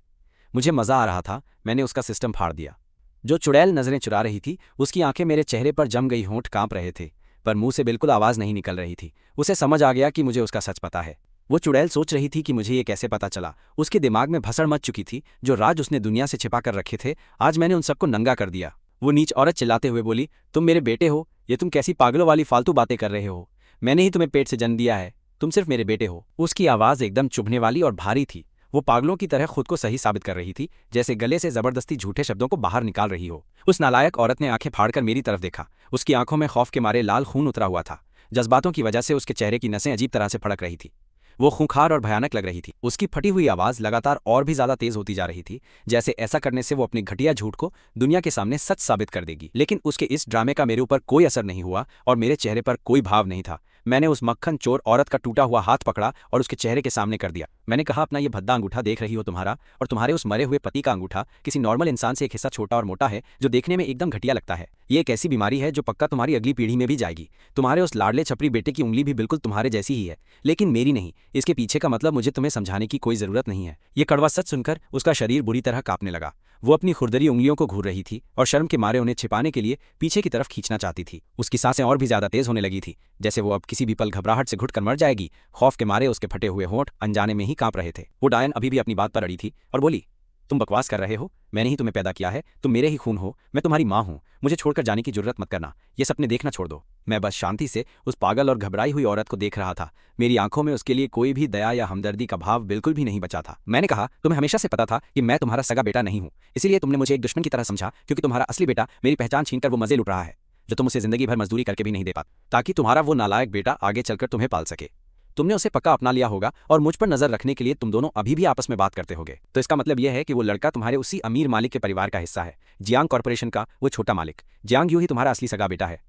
मुझे मजा आ रहा था। मैंने उसका सिस्टम फाड़ दिया। जो चुड़ैल नजरें चुरा रही थी, उसकी आंखें मेरे चेहरे पर जम गई, होंठ कांप रहे थे, पर मुंह से बिल्कुल आवाज नहीं निकल रही थी। उसे समझ आ गया कि मुझे उसका सच पता है। वो चुड़ैल सोच रही थी कि मुझे ये कैसे पता चला। उसके दिमाग में भसड़ मच चुकी थी। जो राज उसने दुनिया से छिपा कर रखे थे, आज मैंने उन सबको नंगा कर दिया। वो नीच औरत चिल्लाते हुए बोली, तुम मेरे बेटे हो? ये तुम कैसी पागलों वाली फालतू बातें कर रहे हो? मैंने ही तुम्हें पेट से जन्म दिया है। तुम सिर्फ मेरे बेटे हो। उसकी आवाज़ एकदम चुभने वाली और भारी थी। वो पागलों की तरह खुद को सही साबित कर रही थी, जैसे गले से जबरदस्ती झूठे शब्दों को बाहर निकाल रही हो। उस नालायक औरत ने आंखें फाड़कर मेरी तरफ देखा। उसकी आंखों में खौफ के मारे लाल खून उतरा हुआ था। जज्बातों की वजह से उसके चेहरे की नसें अजीब तरह से फड़क रही थी। वो खूंखार और भयानक लग रही थी। उसकी फटी हुई आवाज़ लगातार और भी ज्यादा तेज होती जा रही थी, जैसे ऐसा करने से वो अपने घटिया झूठ को दुनिया के सामने सच साबित कर देगी। लेकिन उसके इस ड्रामे का मेरे ऊपर कोई असर नहीं हुआ और मेरे चेहरे पर कोई भाव नहीं था। मैंने उस मक्खन चोर औरत का टूटा हुआ हाथ पकड़ा और उसके चेहरे के सामने कर दिया। मैंने कहा, अपना ये भद्दा अंगूठा देख रही हो तुम्हारा और तुम्हारे उस मरे हुए पति का अंगूठा किसी नॉर्मल इंसान से एक हिस्सा छोटा और मोटा है, जो देखने में एकदम घटिया लगता है। ये एक ऐसी बीमारी है जो पक्का तुम्हारी अगली पीढ़ी में भी जाएगी। तुम्हारे उस लाडले छपरी बेटे की उंगली भी बिल्कुल तुम्हारे जैसी ही है, लेकिन मेरी नहीं। इसके पीछे का मतलब मुझे तुम्हें समझाने की कोई जरूरत नहीं है। ये कड़वा सच सुनकर उसका शरीर बुरी तरह कांपने लगा। वो अपनी खुरदरी उंगलियों को घूर रही थी और शर्म के मारे उन्हें छिपाने के लिए पीछे की तरफ खींचना चाहती थी। उसकी सांसें और भी ज्यादा तेज होने लगी थी, जैसे वो अब किसी भी पल घबराहट से घुटकर मर जाएगी। खौफ के मारे उसके फटे हुए होंठ अनजाने में ही कांप रहे थे। वो डायन अभी भी अपनी बात पर अड़ी थी और बोली, तुम बकवास कर रहे हो। मैंने ही तुम्हें पैदा किया है, तुम मेरे ही खून हो, मैं तुम्हारी माँ हूँ। मुझे छोड़कर जाने की जरूरत मत करना। ये सपने देखना छोड़ दो। मैं बस शांति से उस पागल और घबराई हुई औरत को देख रहा था। मेरी आंखों में उसके लिए कोई भी दया या हमदर्दी का भाव बिल्कुल भी नहीं बचा था। मैंने कहा, तुम्हें हमेशा से पता था कि मैं तुम्हारा सगा बेटा नहीं हूँ, इसीलिए तुमने मुझे एक दुश्मन की तरह समझा, क्योंकि तुम्हारा असली बेटा मेरी पहचान छीनकर वो मजे लुट रहा है, जो तुम उसे जिंदगी भर मजदूरी करके भी नहीं दे पाते, ताकि तुम्हारा वो नालायक बेटा आगे चलकर तुम्हें पाल सके। तुमने उसे पक्का अपना लिया होगा और मुझ पर नजर रखने के लिए तुम दोनों अभी भी आपस में बात करते होगे। तो इसका मतलब यह है कि वो लड़का तुम्हारे उसी अमीर मालिक के परिवार का हिस्सा है, जियांग कॉर्पोरेशन का वो छोटा मालिक। जियांग यू ही तुम्हारा असली सगा बेटा है।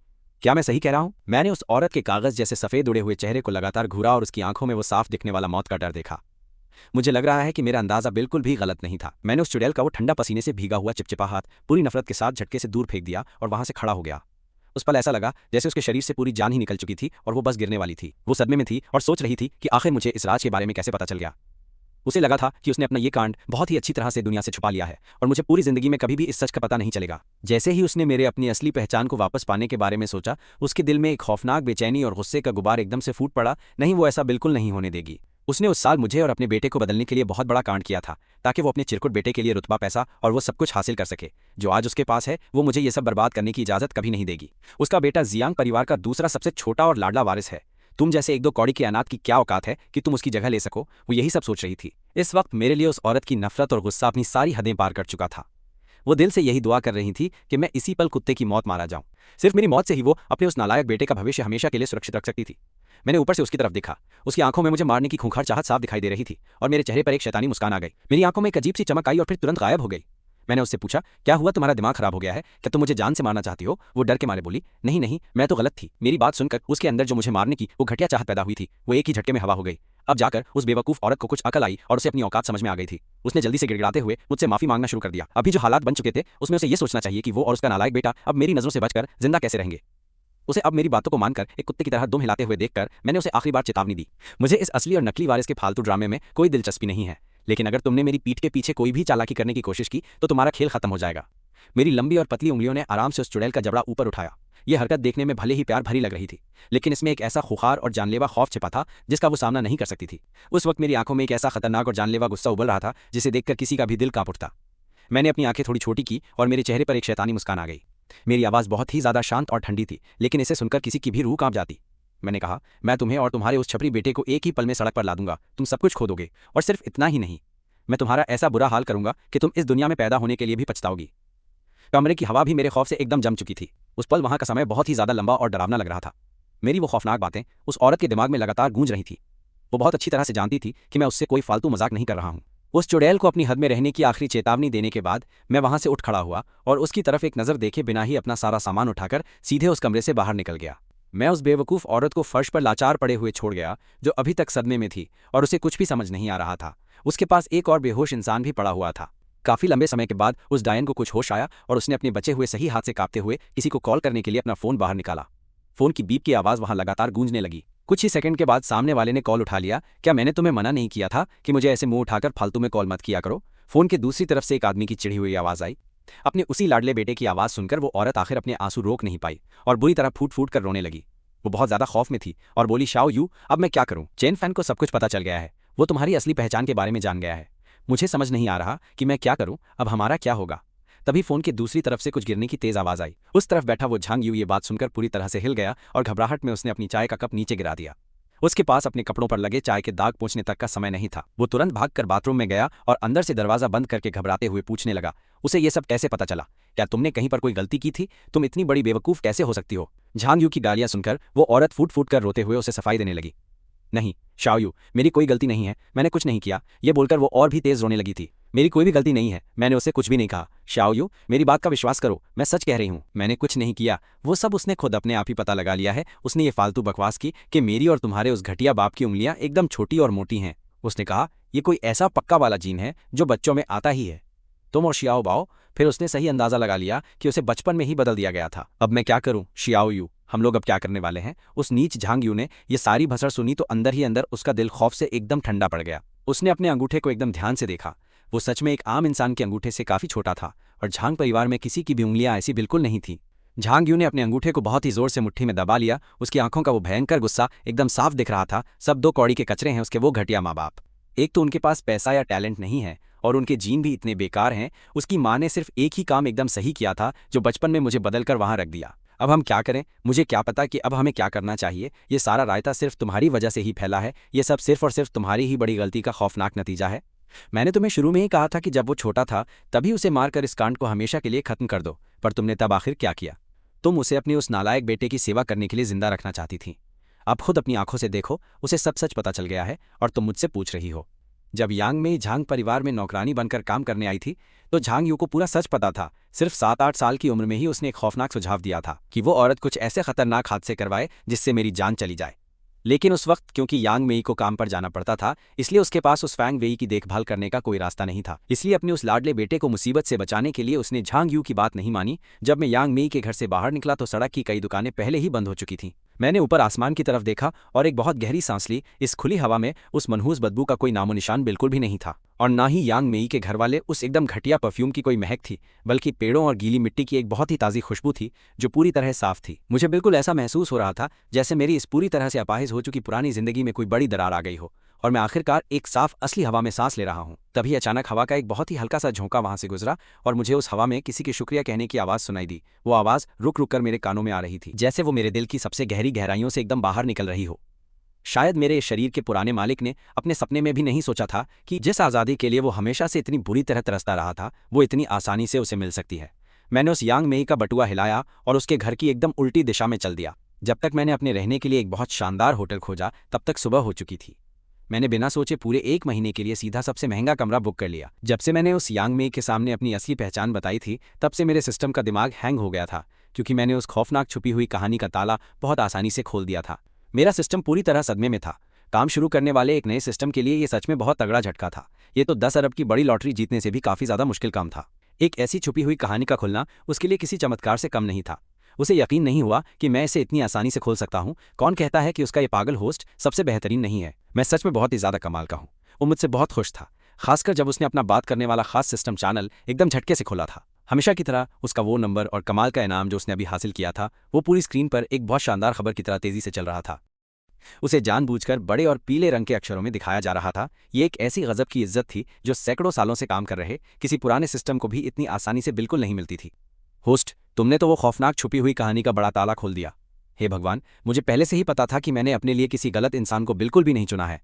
क्या मैं सही कह रहा हूँ? मैंने उस औरत के कागज जैसे सफेद उड़े हुए चेहरे को लगातार घूरा और उसकी आंखों में वो साफ दिखने वाला मौत का डर देखा। मुझे लग रहा है कि मेरा अंदाजा बिल्कुल भी गलत नहीं था। मैंने उस चुड़ैल का वो ठंडा पसीने से भीगा हुआ चिपचिपा हाथ पूरी नफरत के साथ झटके से दूर फेंक दिया और वहां से खड़ा हो गया। उस पल ऐसा लगा जैसे उसके शरीर से पूरी जान ही निकल चुकी थी और वो बस गिरने वाली थी। वो सदमे में थी और सोच रही थी कि आखिर मुझे इस राज के बारे में कैसे पता चल गया। उसे लगा था कि उसने अपना ये कांड बहुत ही अच्छी तरह से दुनिया से छुपा लिया है और मुझे पूरी जिंदगी में कभी भी इस सच का पता नहीं चलेगा। जैसे ही उसने मेरे अपनी असली पहचान को वापस पाने के बारे में सोचा, उसके दिल में एक खौफनाक बेचैनी और गुस्से का गुबार एकदम से फूट पड़ा। नहीं, वो ऐसा बिल्कुल नहीं होने देगी। उसने उस साल मुझे और अपने बेटे को बदलने के लिए बहुत बड़ा कांड किया था, ताकि वो अपने चिरकुट बेटे के लिए रुतबा, पैसा और वो सब कुछ हासिल कर सके जो आज उसके पास है। वो मुझे ये सब बर्बाद करने की इजाजत कभी नहीं देगी। उसका बेटा जियांग परिवार का दूसरा सबसे छोटा और लाडला वारिस है। तुम जैसे एक दो कौड़ी के अनाथ की क्या औकात है कि तुम उसकी जगह ले सको? वो यही सब सोच रही थी। इस वक्त मेरे लिए उस औरत की नफरत और गुस्सा अपनी सारी हदें पार कर चुका था। वो दिल से यही दुआ कर रही थी कि मैं इसी पल कुत्ते की मौत मारा जाऊं। सिर्फ मेरी मौत से ही वो अपने उस नालायक बेटे का भविष्य हमेशा के लिए सुरक्षित रख सकती थी। मैंने ऊपर से उसकी तरफ देखा। उसकी आंखों में मुझे मारने की खूंखार चाहत साफ दिखाई दे रही थी और मेरे चेहरे पर एक शैतानी मुस्कान आ गई। मेरी आंखों में एक अजीब सी चमक आई और फिर तुरंत गायब हो गई। मैंने उससे पूछा, क्या हुआ? तुम्हारा दिमाग खराब हो गया है क्या? तुम मुझे जान से मारना चाहती हो? वो डर के मारे बोली, नहीं नहीं, मैं तो गलत थी। मेरी बात सुनकर उसके अंदर जो मुझे मारने की वो घटिया चाहत पैदा हुई थी, वो एक ही झटके में हवा हो गई। अब जाकर उस बेवकूफ औरत को कुछ अकल आई और उसे अपनी औकात समझ में आ गई थी। उसने जल्दी से गिड़गिड़ाते हुए मुझसे माफी मांगना शुरू कर दिया। अभी जो हालात बन चुके थे, उसमें उसे ये सोचना चाहिए कि वो और उसका नालायक बेटा अब मेरी नजरों से बचकर जिंदा कैसे रहेंगे। उसे अब मेरी बातों को मानकर एक कुत्ते की तरह दुम हिलाते हुए देखकर मैंने उसे आखिरी बार चेतावनी दी। मुझे इस असली और नकली वारिस के फालतू ड्रामे में कोई दिलचस्पी नहीं है, लेकिन अगर तुमने मेरी पीठ के पीछे कोई भी चालाकी करने की कोशिश की तो तुम्हारा खेल खत्म हो जाएगा। मेरी लंबी और पतली उंगलियों ने आराम से उस चुड़ैल का जबड़ा ऊपर उठाया। यह हरकत देखने में भले ही प्यार भरी लग रही थी, लेकिन इसमें एक ऐसा खुखार और जानलेवा खौफ छिपा था जिसका वो सामना नहीं कर सकती थी। उस वक्त मेरी आंखों में एक ऐसा खतरनाक और जानलेवा गुस्सा उबल रहा था जिसे देखकर किसी का भी दिल कांप उठता। मैंने अपनी आंखें थोड़ी छोटी की और मेरे चेहरे पर एक शैतानी मुस्कान आ गई। मेरी आवाज़ बहुत ही ज़्यादा शांत और ठंडी थी, लेकिन इसे सुनकर किसी की भी रूह कांप जाती। मैंने कहा, मैं तुम्हें और तुम्हारे उस छपरी बेटे को एक ही पल में सड़क पर ला दूंगा। तुम सब कुछ खो दोगे, और सिर्फ इतना ही नहीं, मैं तुम्हारा ऐसा बुरा हाल करूंगा कि तुम इस दुनिया में पैदा होने के लिए भी पछताओगी। कमरे की हवा भी मेरे खौफ से एकदम जम चुकी थी। उस पल वहां का समय बहुत ही ज्यादा लंबा और डरावना लग रहा था। मेरी वो खौफनाक बातें उस औरत के दिमाग में लगातार गूंज रही थी। वो बहुत अच्छी तरह से जानती थी कि मैं उससे कोई फालतू मजाक नहीं कर रहा हूँ। उस चुड़ैल को अपनी हद में रहने की आखिरी चेतावनी देने के बाद मैं वहां से उठ खड़ा हुआ और उसकी तरफ एक नज़र देखे बिना ही अपना सारा सामान उठाकर सीधे उस कमरे से बाहर निकल गया। मैं उस बेवकूफ़ औरत को फर्श पर लाचार पड़े हुए छोड़ गया, जो अभी तक सदमे में थी और उसे कुछ भी समझ नहीं आ रहा था। उसके पास एक और बेहोश इंसान भी पड़ा हुआ था। काफी लंबे समय के बाद उस डायन को कुछ होश आया और उसने अपने बचे हुए सही हाथ से कांपते हुए किसी को कॉल करने के लिए अपना फोन बाहर निकाला। फोन की बीप की आवाज़ वहां लगातार गूंजने लगी। कुछ ही सेकंड के बाद सामने वाले ने कॉल उठा लिया। क्या मैंने तुम्हें मना नहीं किया था कि मुझे ऐसे मुंह उठाकर फालतू में कॉल मत किया करो? फोन के दूसरी तरफ से एक आदमी की चिढ़ी हुई आवाज़ आई। अपने उसी लाडले बेटे की आवाज़ सुनकर वो औरत आखिर अपने आंसू रोक नहीं पाई और बुरी तरह फूट फूट कर रोने लगी। वो बहुत ज़्यादा खौफ में थी और बोली, शाओ यू, अब मैं क्या करूँ? चेन फैन को सब कुछ पता चल गया है। वो तुम्हारी असली पहचान के बारे में जान गया है। मुझे समझ नहीं आ रहा कि मैं क्या करूं, अब हमारा क्या होगा? तभी फोन के दूसरी तरफ से कुछ गिरने की तेज आवाज आई। उस तरफ बैठा वो झांग यू ये बात सुनकर पूरी तरह से हिल गया और घबराहट में उसने अपनी चाय का कप नीचे गिरा दिया। उसके पास अपने कपड़ों पर लगे चाय के दाग पोंछने तक का समय नहीं था। वो तुरंत भागकर बाथरूम में गया और अंदर से दरवाजा बंद करके घबराते हुए पूछने लगा, उसे ये सब कैसे पता चला? क्या तुमने कहीं पर कोई गलती की थी? तुम इतनी बड़ी बेवकूफ कैसे हो सकती हो? झांग यू की गालियां सुनकर वो औरत फूट फूट कर रोते हुए उसे सफाई देने लगी। नहीं शाओयू, मेरी कोई गलती नहीं है, मैंने कुछ नहीं किया। ये बोलकर वो और भी तेज रोने लगी थी। मेरी कोई भी गलती नहीं है, मैंने उसे कुछ भी नहीं कहा। शाओयू, मेरी बात का विश्वास करो, मैं सच कह रही हूँ, मैंने कुछ नहीं किया। वो सब उसने खुद अपने आप ही पता लगा लिया है। उसने ये फालतू बकवास की कि मेरी और तुम्हारे उस घटिया बाप की उंगलियां एकदम छोटी और मोटी हैं। उसने कहा, ये कोई ऐसा पक्का वाला जीन है जो बच्चों में आता ही है। तुम और शियाओ बाओ। फिर उसने सही अंदाजा लगा लिया कि उसे बचपन में ही बदल दिया गया था। अब मैं क्या करूं शियाओ यू, हम लोग अब क्या करने वाले हैं? उस नीच झांग यू ने ये सारी भसड़ सुनी तो अंदर ही अंदर उसका दिल खौफ से एकदम ठंडा पड़ गया। उसने अपने अंगूठे को एकदम ध्यान से देखा। वो सच में एक आम इंसान के अंगूठे से काफी छोटा था और झांग परिवार में किसी की भी उंगलियां ऐसी बिल्कुल नहीं थी। झांग यू ने अपने अंगूठे को बहुत ही जोर से मुट्ठी में दबा लिया। उसकी आंखों का वो भयंकर गुस्सा एकदम साफ दिख रहा था। सब दो कौड़ी के कचरे हैं उसके वो घटिया माँ बाप। एक तो उनके पास पैसा या टैलेंट नहीं है और उनके जीन भी इतने बेकार हैं। उसकी माँ ने सिर्फ एक ही काम एकदम सही किया था, जो बचपन में मुझे बदलकर वहां रख दिया। अब हम क्या करें? मुझे क्या पता कि अब हमें क्या करना चाहिए। ये सारा रायता सिर्फ तुम्हारी वजह से ही फैला है। ये सब सिर्फ और सिर्फ तुम्हारी ही बड़ी गलती का खौफनाक नतीजा है। मैंने तुम्हें शुरू में ही कहा था कि जब वो छोटा था तभी उसे मारकर इस कांड को हमेशा के लिए खत्म कर दो, पर तुमने तब आखिर क्या किया? तुम उसे अपने उस नालायक बेटे की सेवा करने के लिए जिंदा रखना चाहती थी। अब खुद अपनी आंखों से देखो, उसे सब सच पता चल गया है और तुम मुझसे पूछ रही हो। जब यांग में झांग परिवार में नौकरानी बनकर काम करने आई थी तो झांग यू को पूरा सच पता था। सिर्फ 7-8 साल की उम्र में ही उसने एक खौफनाक सुझाव दिया था कि वो औरत कुछ ऐसे खतरनाक हादसे करवाए जिससे मेरी जान चली जाए। लेकिन उस वक्त क्योंकि यांग मेई को काम पर जाना पड़ता था, इसलिए उसके पास उस फैंग वेई की देखभाल करने का कोई रास्ता नहीं था। इसलिए अपने उस लाडले बेटे को मुसीबत से बचाने के लिए उसने झांग यू की बात नहीं मानी। जब मैं यांग मेई के घर से बाहर निकला तो सड़क की कई दुकानें पहले ही बंद हो चुकी थीं। मैंने ऊपर आसमान की तरफ देखा और एक बहुत गहरी सांस ली। इस खुली हवा में उस मनहूस बदबू का कोई नामो निशान बिल्कुल भी नहीं था और ना ही यांग मेई के घर वाले उस एकदम घटिया परफ्यूम की कोई महक थी, बल्कि पेड़ों और गीली मिट्टी की एक बहुत ही ताज़ी खुशबू थी जो पूरी तरह साफ थी। मुझे बिल्कुल ऐसा महसूस हो रहा था जैसे मेरी इस पूरी तरह से अपाहिज हो चुकी पुरानी जिंदगी में कोई बड़ी दरार आ गई हो और मैं आखिरकार एक साफ असली हवा में सांस ले रहा हूँ। तभी अचानक हवा का एक बहुत ही हल्का सा झोंका वहां से गुजरा और मुझे उस हवा में किसी के शुक्रिया कहने की आवाज़ सुनाई दी। वो आवाज़ रुक रुक कर मेरे कानों में आ रही थी, जैसे वो मेरे दिल की सबसे गहरी गहराइयों से एकदम बाहर निकल रही हो। शायद मेरे शरीर के पुराने मालिक ने अपने सपने में भी नहीं सोचा था कि जिस आज़ादी के लिए वो हमेशा से इतनी बुरी तरह तरसता रहा था वो इतनी आसानी से उसे मिल सकती है। मैंने उस यांग मेई का बटुआ हिलाया और उसके घर की एकदम उल्टी दिशा में चल दिया। जब तक मैंने अपने रहने के लिए एक बहुत शानदार होटल खोजा तब तक सुबह हो चुकी थी। मैंने बिना सोचे पूरे 1 महीने के लिए सीधा सबसे महंगा कमरा बुक कर लिया। जब से मैंने उस यांग मेई के सामने अपनी असली पहचान बताई थी तब से मेरे सिस्टम का दिमाग हैंग हो गया था, क्योंकि मैंने उस खौफनाक छुपी हुई कहानी का ताला बहुत आसानी से खोल दिया था। मेरा सिस्टम पूरी तरह सदमे में था। काम शुरू करने वाले एक नए सिस्टम के लिए ये सच में बहुत तगड़ा झटका था। ये तो 10 अरब की बड़ी लॉटरी जीतने से भी काफ़ी ज़्यादा मुश्किल काम था। एक ऐसी छुपी हुई कहानी का खुलना उसके लिए किसी चमत्कार से कम नहीं था। उसे यकीन नहीं हुआ कि मैं इसे इतनी आसानी से खोल सकता हूँ। कौन कहता है कि उसका ये पागल होस्ट सबसे बेहतरीन नहीं है? मैं सच में बहुत ही ज़्यादा कमाल का हूँ। वो मुझसे बहुत खुश था, खासकर जब उसने अपना बात करने वाला खास सिस्टम चैनल एकदम झटके से खोला था। हमेशा की तरह उसका वो नंबर और कमाल का इनाम जो उसने अभी हासिल किया था वो पूरी स्क्रीन पर एक बहुत शानदार खबर की तरह तेज़ी से चल रहा था। उसे जानबूझकर बड़े और पीले रंग के अक्षरों में दिखाया जा रहा था। ये एक ऐसी गजब की इज्जत थी जो सैकड़ों सालों से काम कर रहे किसी पुराने सिस्टम को भी इतनी आसानी से बिल्कुल नहीं मिलती थी। होस्ट, तुमने तो वो खौफनाक छुपी हुई कहानी का बड़ा ताला खोल दिया। हे भगवान, मुझे पहले से ही पता था कि मैंने अपने लिए किसी गलत इंसान को बिल्कुल भी नहीं चुना है।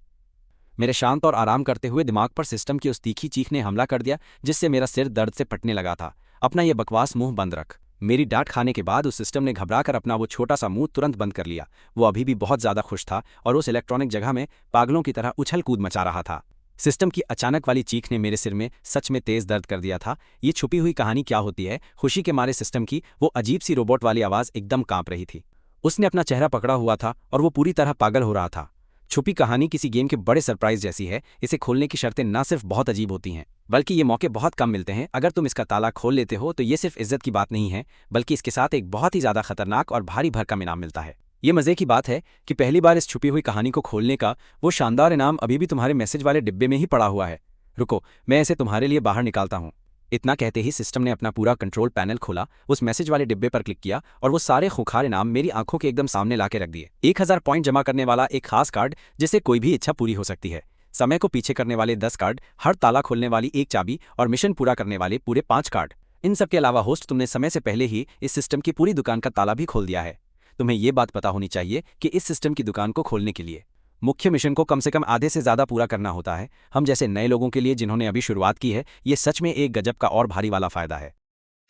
मेरे शांत और आराम करते हुए दिमाग पर सिस्टम की उस तीखी चीख ने हमला कर दिया, जिससे मेरा सिर दर्द से फटने लगा था। अपना ये बकवास मुंह बंद रख। मेरी डांट खाने के बाद उस सिस्टम ने घबराकर अपना वो छोटा सा मुंह तुरंत बंद कर लिया। वो अभी भी बहुत ज्यादा खुश था और उस इलेक्ट्रॉनिक जगह में पागलों की तरह उछल कूद मचा रहा था। सिस्टम की अचानक वाली चीख ने मेरे सिर में सच में तेज दर्द कर दिया था। ये छुपी हुई कहानी क्या होती है? खुशी के मारे सिस्टम की वो अजीब सी रोबोट वाली आवाज एकदम कांप रही थी। उसने अपना चेहरा पकड़ा हुआ था और वो पूरी तरह पागल हो रहा था। छुपी कहानी किसी गेम के बड़े सरप्राइज जैसी है। इसे खोलने की शर्तें ना सिर्फ बहुत अजीब होती हैं, बल्कि ये मौके बहुत कम मिलते हैं। अगर तुम इसका ताला खोल लेते हो तो ये सिर्फ इज्जत की बात नहीं है, बल्कि इसके साथ एक बहुत ही ज्यादा खतरनाक और भारी भरकम इनाम मिलता है। ये मजे की बात है कि पहली बार इस छुपी हुई कहानी को खोलने का वो शानदार इनाम अभी भी तुम्हारे मैसेज वाले डिब्बे में ही पड़ा हुआ है। रुको, मैं इसे तुम्हारे लिए बाहर निकालता हूँ। इतना कहते ही सिस्टम ने अपना पूरा कंट्रोल पैनल खोला, उस मैसेज वाले डिब्बे पर क्लिक किया और वो सारे खूंखार इनाम मेरी आंखों के एकदम सामने लाके रख दिए। 1000 पॉइंट जमा करने वाला एक खास कार्ड जिससे कोई भी इच्छा पूरी हो सकती है, समय को पीछे करने वाले 10 कार्ड, हर ताला खोलने वाली एक चाबी और मिशन पूरा करने वाले पूरे 5 कार्ड। इन सब के अलावा होस्ट, तुमने समय से पहले ही इस सिस्टम की पूरी दुकान का ताला भी खोल दिया है। तुम्हें ये बात पता होनी चाहिए कि इस सिस्टम की दुकान को खोलने के लिए मुख्य मिशन को कम से कम आधे से ज्यादा पूरा करना होता है। हम जैसे नए लोगों के लिए जिन्होंने अभी शुरुआत की है, ये सच में एक गजब का और भारी वाला फायदा है।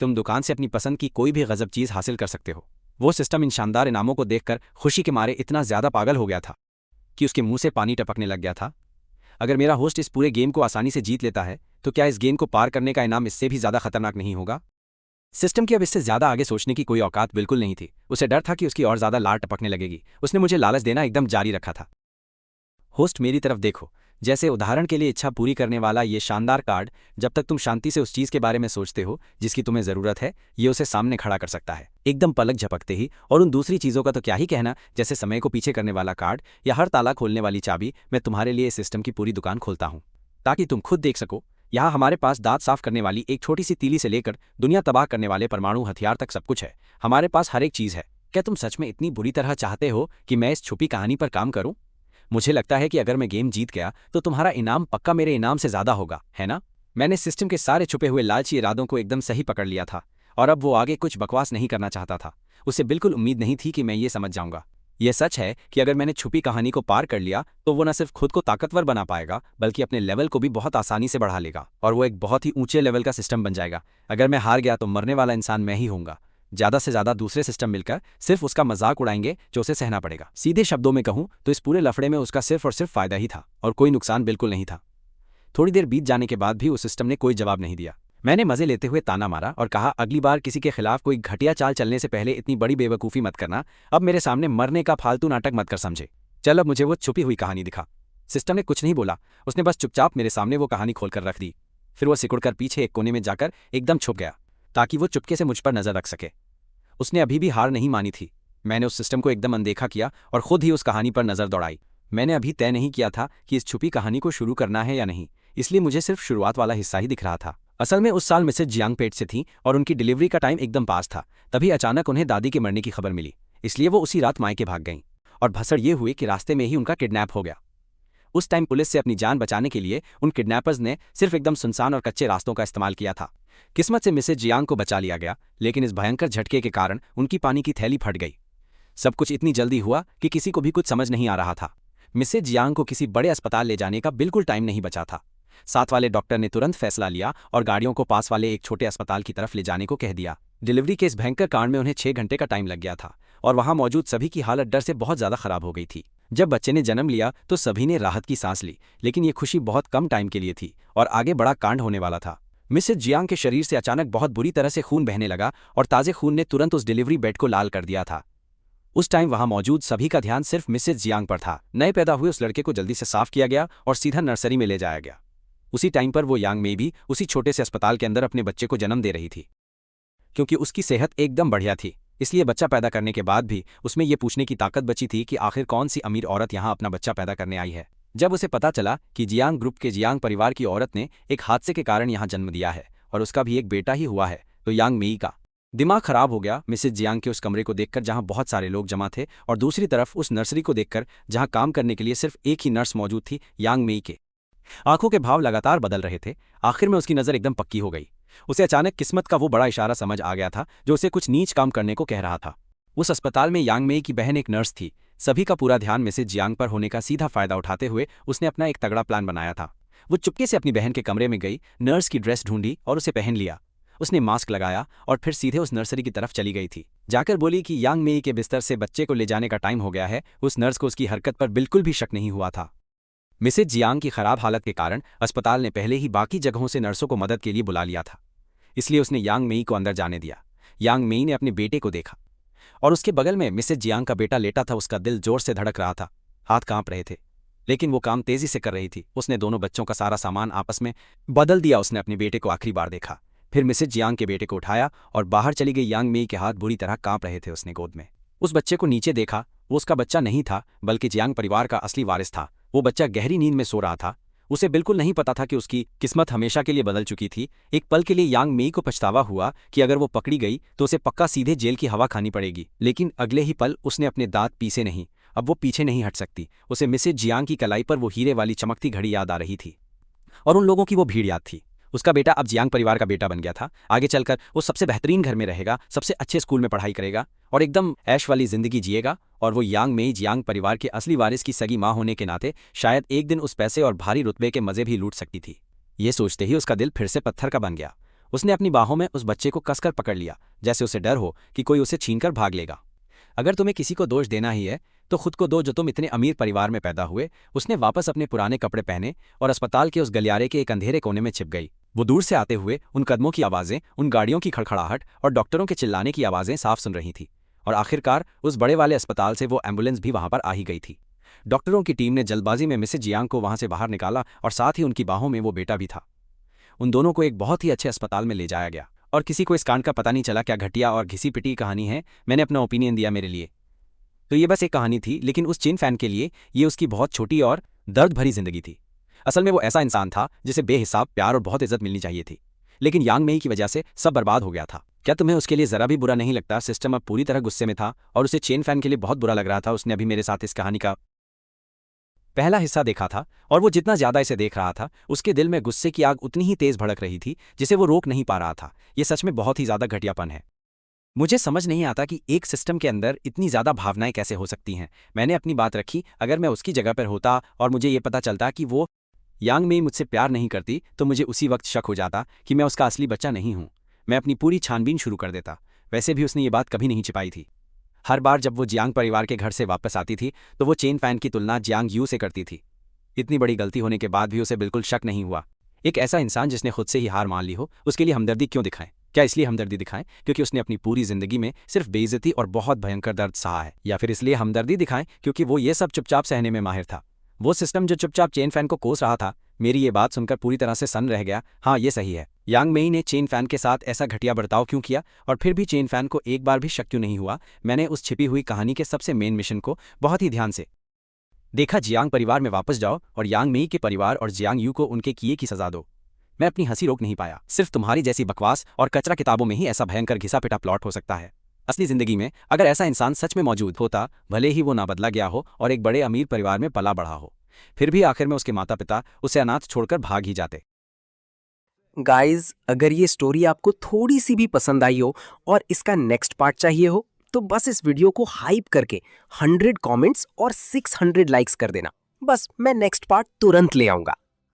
तुम दुकान से अपनी पसंद की कोई भी गजब चीज हासिल कर सकते हो। वो सिस्टम इन शानदार इनामों को देखकर खुशी के मारे इतना ज्यादा पागल हो गया था कि उसके मुंह से पानी टपकने लग गया था। अगर मेरा होस्ट इस पूरे गेम को आसानी से जीत लेता है तो क्या इस गेम को पार करने का इनाम इससे भी ज्यादा खतरनाक नहीं होगा? सिस्टम की अब इससे ज्यादा आगे सोचने की कोई औकात बिल्कुल नहीं थी। उसे डर था कि उसकी और ज्यादा लार टपकने लगेगी। उसने मुझे लालच देना एकदम जारी रखा था। होस्ट, मेरी तरफ देखो। जैसे उदाहरण के लिए इच्छा पूरी करने वाला ये शानदार कार्ड, जब तक तुम शांति से उस चीज के बारे में सोचते हो जिसकी तुम्हें जरूरत है, ये उसे सामने खड़ा कर सकता है एकदम पलक झपकते ही। और उन दूसरी चीजों का तो क्या ही कहना, जैसे समय को पीछे करने वाला कार्ड या हर ताला खोलने वाली चाबी। मैं तुम्हारे लिए इस सिस्टम की पूरी दुकान खोलता हूँ ताकि तुम खुद देख सको। यहाँ हमारे पास दांत साफ करने वाली एक छोटी सी तीली से लेकर दुनिया तबाह करने वाले परमाणु हथियार तक सब कुछ है। हमारे पास हर एक चीज है। क्या तुम सच में इतनी बुरी तरह चाहते हो कि मैं इस छुपी कहानी पर काम करूं? मुझे लगता है कि अगर मैं गेम जीत गया तो तुम्हारा इनाम पक्का मेरे इनाम से ज्यादा होगा, है ना? मैंने सिस्टम के सारे छुपे हुए लालची इरादों को एकदम सही पकड़ लिया था और अब वो आगे कुछ बकवास नहीं करना चाहता था। उसे बिल्कुल उम्मीद नहीं थी कि मैं ये समझ जाऊंगा। यह सच है कि अगर मैंने छुपी कहानी को पार कर लिया तो वो न सिर्फ खुद को ताकतवर बना पाएगा, बल्कि अपने लेवल को भी बहुत आसानी से बढ़ा लेगा और वो एक बहुत ही ऊंचे लेवल का सिस्टम बन जाएगा। अगर मैं हार गया तो मरने वाला इंसान मैं ही होऊंगा। ज्यादा से ज्यादा दूसरे सिस्टम मिलकर सिर्फ उसका मजाक उड़ाएंगे जो उसे सहना पड़ेगा। सीधे शब्दों में कहूं तो इस पूरे लफड़े में उसका सिर्फ और सिर्फ फायदा ही था और कोई नुकसान बिल्कुल नहीं था। थोड़ी देर बीत जाने के बाद भी उस सिस्टम ने कोई जवाब नहीं दिया। मैंने मजे लेते हुए ताना मारा और कहा, अगली बार किसी के खिलाफ कोई घटिया चाल चलने से पहले इतनी बड़ी बेवकूफ़ी मत करना। अब मेरे सामने मरने का फालतू नाटक मत कर, समझे? चल अब मुझे वो छुपी हुई कहानी दिखा। सिस्टम ने कुछ नहीं बोला। उसने बस चुपचाप मेरे सामने वो कहानी खोलकर रख दी। फिर वो सिकुड़कर पीछे एक कोने में जाकर एकदम छुप गया ताकि वो चुपके से मुझ पर नजर रख सके। उसने अभी भी हार नहीं मानी थी। मैंने उस सिस्टम को एकदम अनदेखा किया और खुद ही उस कहानी पर नजर दौड़ाई। मैंने अभी तय नहीं किया था कि इस छुपी कहानी को शुरू करना है या नहीं, इसलिए मुझे सिर्फ शुरुआत वाला हिस्सा ही दिख रहा था। असल में उस साल मिसेज जियांग पेट से थी और उनकी डिलीवरी का टाइम एकदम पास था। तभी अचानक उन्हें दादी के मरने की खबर मिली, इसलिए वो उसी रात मायके भाग गईं और भसड़ ये हुई कि रास्ते में ही उनका किडनैप हो गया। उस टाइम पुलिस से अपनी जान बचाने के लिए उन किडनैपर्स ने सिर्फ एकदम सुनसान और कच्चे रास्तों का इस्तेमाल किया था। किस्मत से मिसेज जियांग को बचा लिया गया, लेकिन इस भयंकर झटके के कारण उनकी पानी की थैली फट गई। सब कुछ इतनी जल्दी हुआ कि किसी को भी कुछ समझ नहीं आ रहा था। मिसेज जियांग को किसी बड़े अस्पताल ले जाने का बिल्कुल टाइम नहीं बचा था। साथ वाले डॉक्टर ने तुरंत फैसला लिया और गाड़ियों को पास वाले एक छोटे अस्पताल की तरफ ले जाने को कह दिया। डिलीवरी के इस भयंकर कांड में उन्हें 6 घंटे का टाइम लग गया था और वहां मौजूद सभी की हालत डर से बहुत ज्यादा खराब हो गई थी। जब बच्चे ने जन्म लिया तो सभी ने राहत की सांस ली, लेकिन ये खुशी बहुत कम टाइम के लिए थी और आगे बड़ा कांड होने वाला था। मिसेज जियांग के शरीर से अचानक बहुत बुरी तरह से खून बहने लगा और ताजे खून ने तुरंत उस डिलीवरी बेड को लाल कर दिया था। उस टाइम वहां मौजूद सभी का ध्यान सिर्फ मिसेज जियांग पर था। नए पैदा हुए उस लड़के को जल्दी से साफ किया गया और सीधा नर्सरी में ले जाया गया। उसी टाइम पर वो यांग में भी उसी छोटे से अस्पताल के अंदर अपने बच्चे को जन्म दे रही थी। क्योंकि उसकी सेहत एकदम बढ़िया थी, इसलिए बच्चा पैदा करने के बाद भी उसमें ये पूछने की ताकत बची थी कि आखिर कौन सी अमीर औरत यहाँ अपना बच्चा पैदा करने आई है। जब उसे पता चला कि जियांग ग्रुप के जियांग परिवार की औरत ने एक हादसे के कारण यहाँ जन्म दिया है और उसका भी एक बेटा ही हुआ है, तो यांग मेई का दिमाग खराब हो गया। मिसेज जियांग के उस कमरे को देखकर जहां बहुत सारे लोग जमा थे और दूसरी तरफ उस नर्सरी को देखकर जहां काम करने के लिए सिर्फ एक ही नर्स मौजूद थी, यांग मेई के आंखों के भाव लगातार बदल रहे थे। आखिर में उसकी नजर एकदम पक्की हो गई। उसे अचानक किस्मत का वो बड़ा इशारा समझ आ गया था जो उसे कुछ नीच काम करने को कह रहा था। उस अस्पताल में यांग मेई की बहन एक नर्स थी, सभी का पूरा ध्यान मिसेज जियांग पर होने का सीधा फायदा उठाते हुए उसने अपना एक तगड़ा प्लान बनाया था। वो चुपके से अपनी बहन के कमरे में गई, नर्स की ड्रेस ढूंढी और उसे पहन लिया। उसने मास्क लगाया और फिर सीधे उस नर्सरी की तरफ चली गई थी। जाकर बोली कि यांग मेई के बिस्तर से बच्चे को ले जाने का टाइम हो गया है। उस नर्स को उसकी हरकत पर बिल्कुल भी शक नहीं हुआ था। मिसेज जियांग की खराब हालत के कारण अस्पताल ने पहले ही बाकी जगहों से नर्सों को मदद के लिए बुला लिया था, इसलिए उसने यांग मेई को अंदर जाने दिया। यांग मेई ने अपने बेटे को देखा और उसके बगल में मिसेज जियांग का बेटा लेटा था। उसका दिल जोर से धड़क रहा था, हाथ कांप रहे थे, लेकिन वो काम तेजी से कर रही थी। उसने दोनों बच्चों का सारा सामान आपस में बदल दिया। उसने अपने बेटे को आखिरी बार देखा, फिर मिसेज जियांग के बेटे को उठाया और बाहर चली गई। यांग मेई के हाथ बुरी तरह कांप रहे थे। उसने गोद में उस बच्चे को नीचे देखा। वो उसका बच्चा नहीं था, बल्कि जियांग परिवार का असली वारिस था। वो बच्चा गहरी नींद में सो रहा था। उसे बिल्कुल नहीं पता था कि उसकी किस्मत हमेशा के लिए बदल चुकी थी। एक पल के लिए यांग मेई को पछतावा हुआ कि अगर वो पकड़ी गई तो उसे पक्का सीधे जेल की हवा खानी पड़ेगी, लेकिन अगले ही पल उसने अपने दांत पीसे नहीं। अब वो पीछे नहीं हट सकती। उसे मिसेज जियांग की कलाई पर वो हीरे वाली चमकती घड़ी याद आ रही थी और उन लोगों की वो भीड़ याद थी। उसका बेटा अब जियांग परिवार का बेटा बन गया था। आगे चलकर वो सबसे बेहतरीन घर में रहेगा, सबसे अच्छे स्कूल में पढ़ाई करेगा और एकदम ऐश वाली जिंदगी जिएगा। और वो यांग मेई जियांग परिवार के असली वारिस की सगी माँ होने के नाते शायद एक दिन उस पैसे और भारी रुतबे के मजे भी लूट सकती थी। ये सोचते ही उसका दिल फिर से पत्थर का बन गया। उसने अपनी बाहों में उस बच्चे को कसकर पकड़ लिया, जैसे उसे डर हो कि कोई उसे छीनकर भाग लेगा। अगर तुम्हें किसी को दोष देना ही है तो खुद को दो, जो तुम इतने अमीर परिवार में पैदा हुए। उसने वापस अपने पुराने कपड़े पहने और अस्पताल के उस गलियारे के एक अंधेरे कोने में छिप गई। वो दूर से आते हुए उन कदमों की आवाज़ें, उन गाड़ियों की खड़खड़ाहट और डॉक्टरों के चिल्लाने की आवाज़ें साफ सुन रही थी। और आखिरकार उस बड़े वाले अस्पताल से वो एम्बुलेंस भी वहां पर आ ही गई थी। डॉक्टरों की टीम ने जल्दबाजी में मिसेज जियांग को वहां से बाहर निकाला और साथ ही उनकी बाहों में वो बेटा भी था। उन दोनों को एक बहुत ही अच्छे अस्पताल में ले जाया गया और किसी को इस कांड का पता नहीं चला। क्या घटिया और घिसी पिटी कहानी है। मैंने अपना ओपिनियन दिया मेरे लिए, तो ये बस एक कहानी थी, लेकिन उस चेन फैन के लिए ये उसकी बहुत छोटी और दर्द भरी जिंदगी थी। असल में वो ऐसा इंसान था जिसे बेहिसाब प्यार और बहुत इज्जत मिलनी चाहिए थी, लेकिन यांग मेई की वजह से सब बर्बाद हो गया था। क्या तुम्हें उसके लिए जरा भी बुरा नहीं लगता? सिस्टम अब पूरी तरह गुस्से में था और उसे चेन फैन के लिए बहुत बुरा लग रहा था। उसने अभी मेरे साथ इस कहानी का पहला हिस्सा देखा था और वो जितना ज्यादा इसे देख रहा था उसके दिल में गुस्से की आग उतनी ही तेज भड़क रही थी, जिसे वो रोक नहीं पा रहा था। ये सच में बहुत ही ज्यादा घटियापन है। मुझे समझ नहीं आता कि एक सिस्टम के अंदर इतनी ज़्यादा भावनाएं कैसे हो सकती हैं। मैंने अपनी बात रखी, अगर मैं उसकी जगह पर होता और मुझे ये पता चलता कि वो यांग मेई मुझसे प्यार नहीं करती, तो मुझे उसी वक्त शक हो जाता कि मैं उसका असली बच्चा नहीं हूँ। मैं अपनी पूरी छानबीन शुरू कर देता। वैसे भी उसने ये बात कभी नहीं छिपाई थी। हर बार जब वो जियांग परिवार के घर से वापस आती थी तो वो चेन फैन की तुलना जियांग यू से करती थी। इतनी बड़ी गलती होने के बाद भी उसे बिल्कुल शक नहीं हुआ। एक ऐसा इंसान जिसने खुद से ही हार मान ली हो, उसके लिए हमदर्दी क्यों दिखाएं? क्या इसलिए हमदर्दी दिखाएं क्योंकि उसने अपनी पूरी जिंदगी में सिर्फ बेइज्जती और बहुत भयंकर दर्द सहा है, या फिर इसलिए हमदर्दी दिखाएं क्योंकि वो ये सब चुपचाप सहने में माहिर था? वो सिस्टम जो चुपचाप चेन फैन को कोस रहा था। मेरी ये बात सुनकर पूरी तरह से सन्न रह गया। हाँ, ये सही है। यांग मेई ने चेन फैन के साथ ऐसा घटिया बर्ताव क्यों किया और फिर भी चेन फैन को एक बार भी शक क्यों नहीं हुआ? मैंने उस छिपी हुई कहानी के सबसे मेन मिशन को बहुत ही ध्यान से देखा। जियांग परिवार में वापस जाओ और यांग मेई के परिवार और जियांग यू को उनके किए की सजा दो। मैं अपनी हंसी रोक नहीं पाया। सिर्फ तुम्हारी जैसी बकवास और कचरा किताबों में ही ऐसा भयंकर घिसा पिटा प्लॉट हो सकता है। असली जिंदगी में अगर ऐसा इंसान सच में मौजूद होता, भले ही वो ना बदला गया हो और एक बड़े अमीर परिवार में पला बढ़ा हो, फिर भी आखिर में उसके माता पिता उसे अनाथ छोड़कर भाग ही जाते। गाइज, अगर ये स्टोरी आपको थोड़ी सी भी पसंद आई हो और इसका नेक्स्ट पार्ट चाहिए हो तो बस इस वीडियो को हाइप करके 100 कमेंट्स और 600 लाइक्स कर देना। बस मैं नेक्स्ट पार्ट तुरंत ले आऊंगा।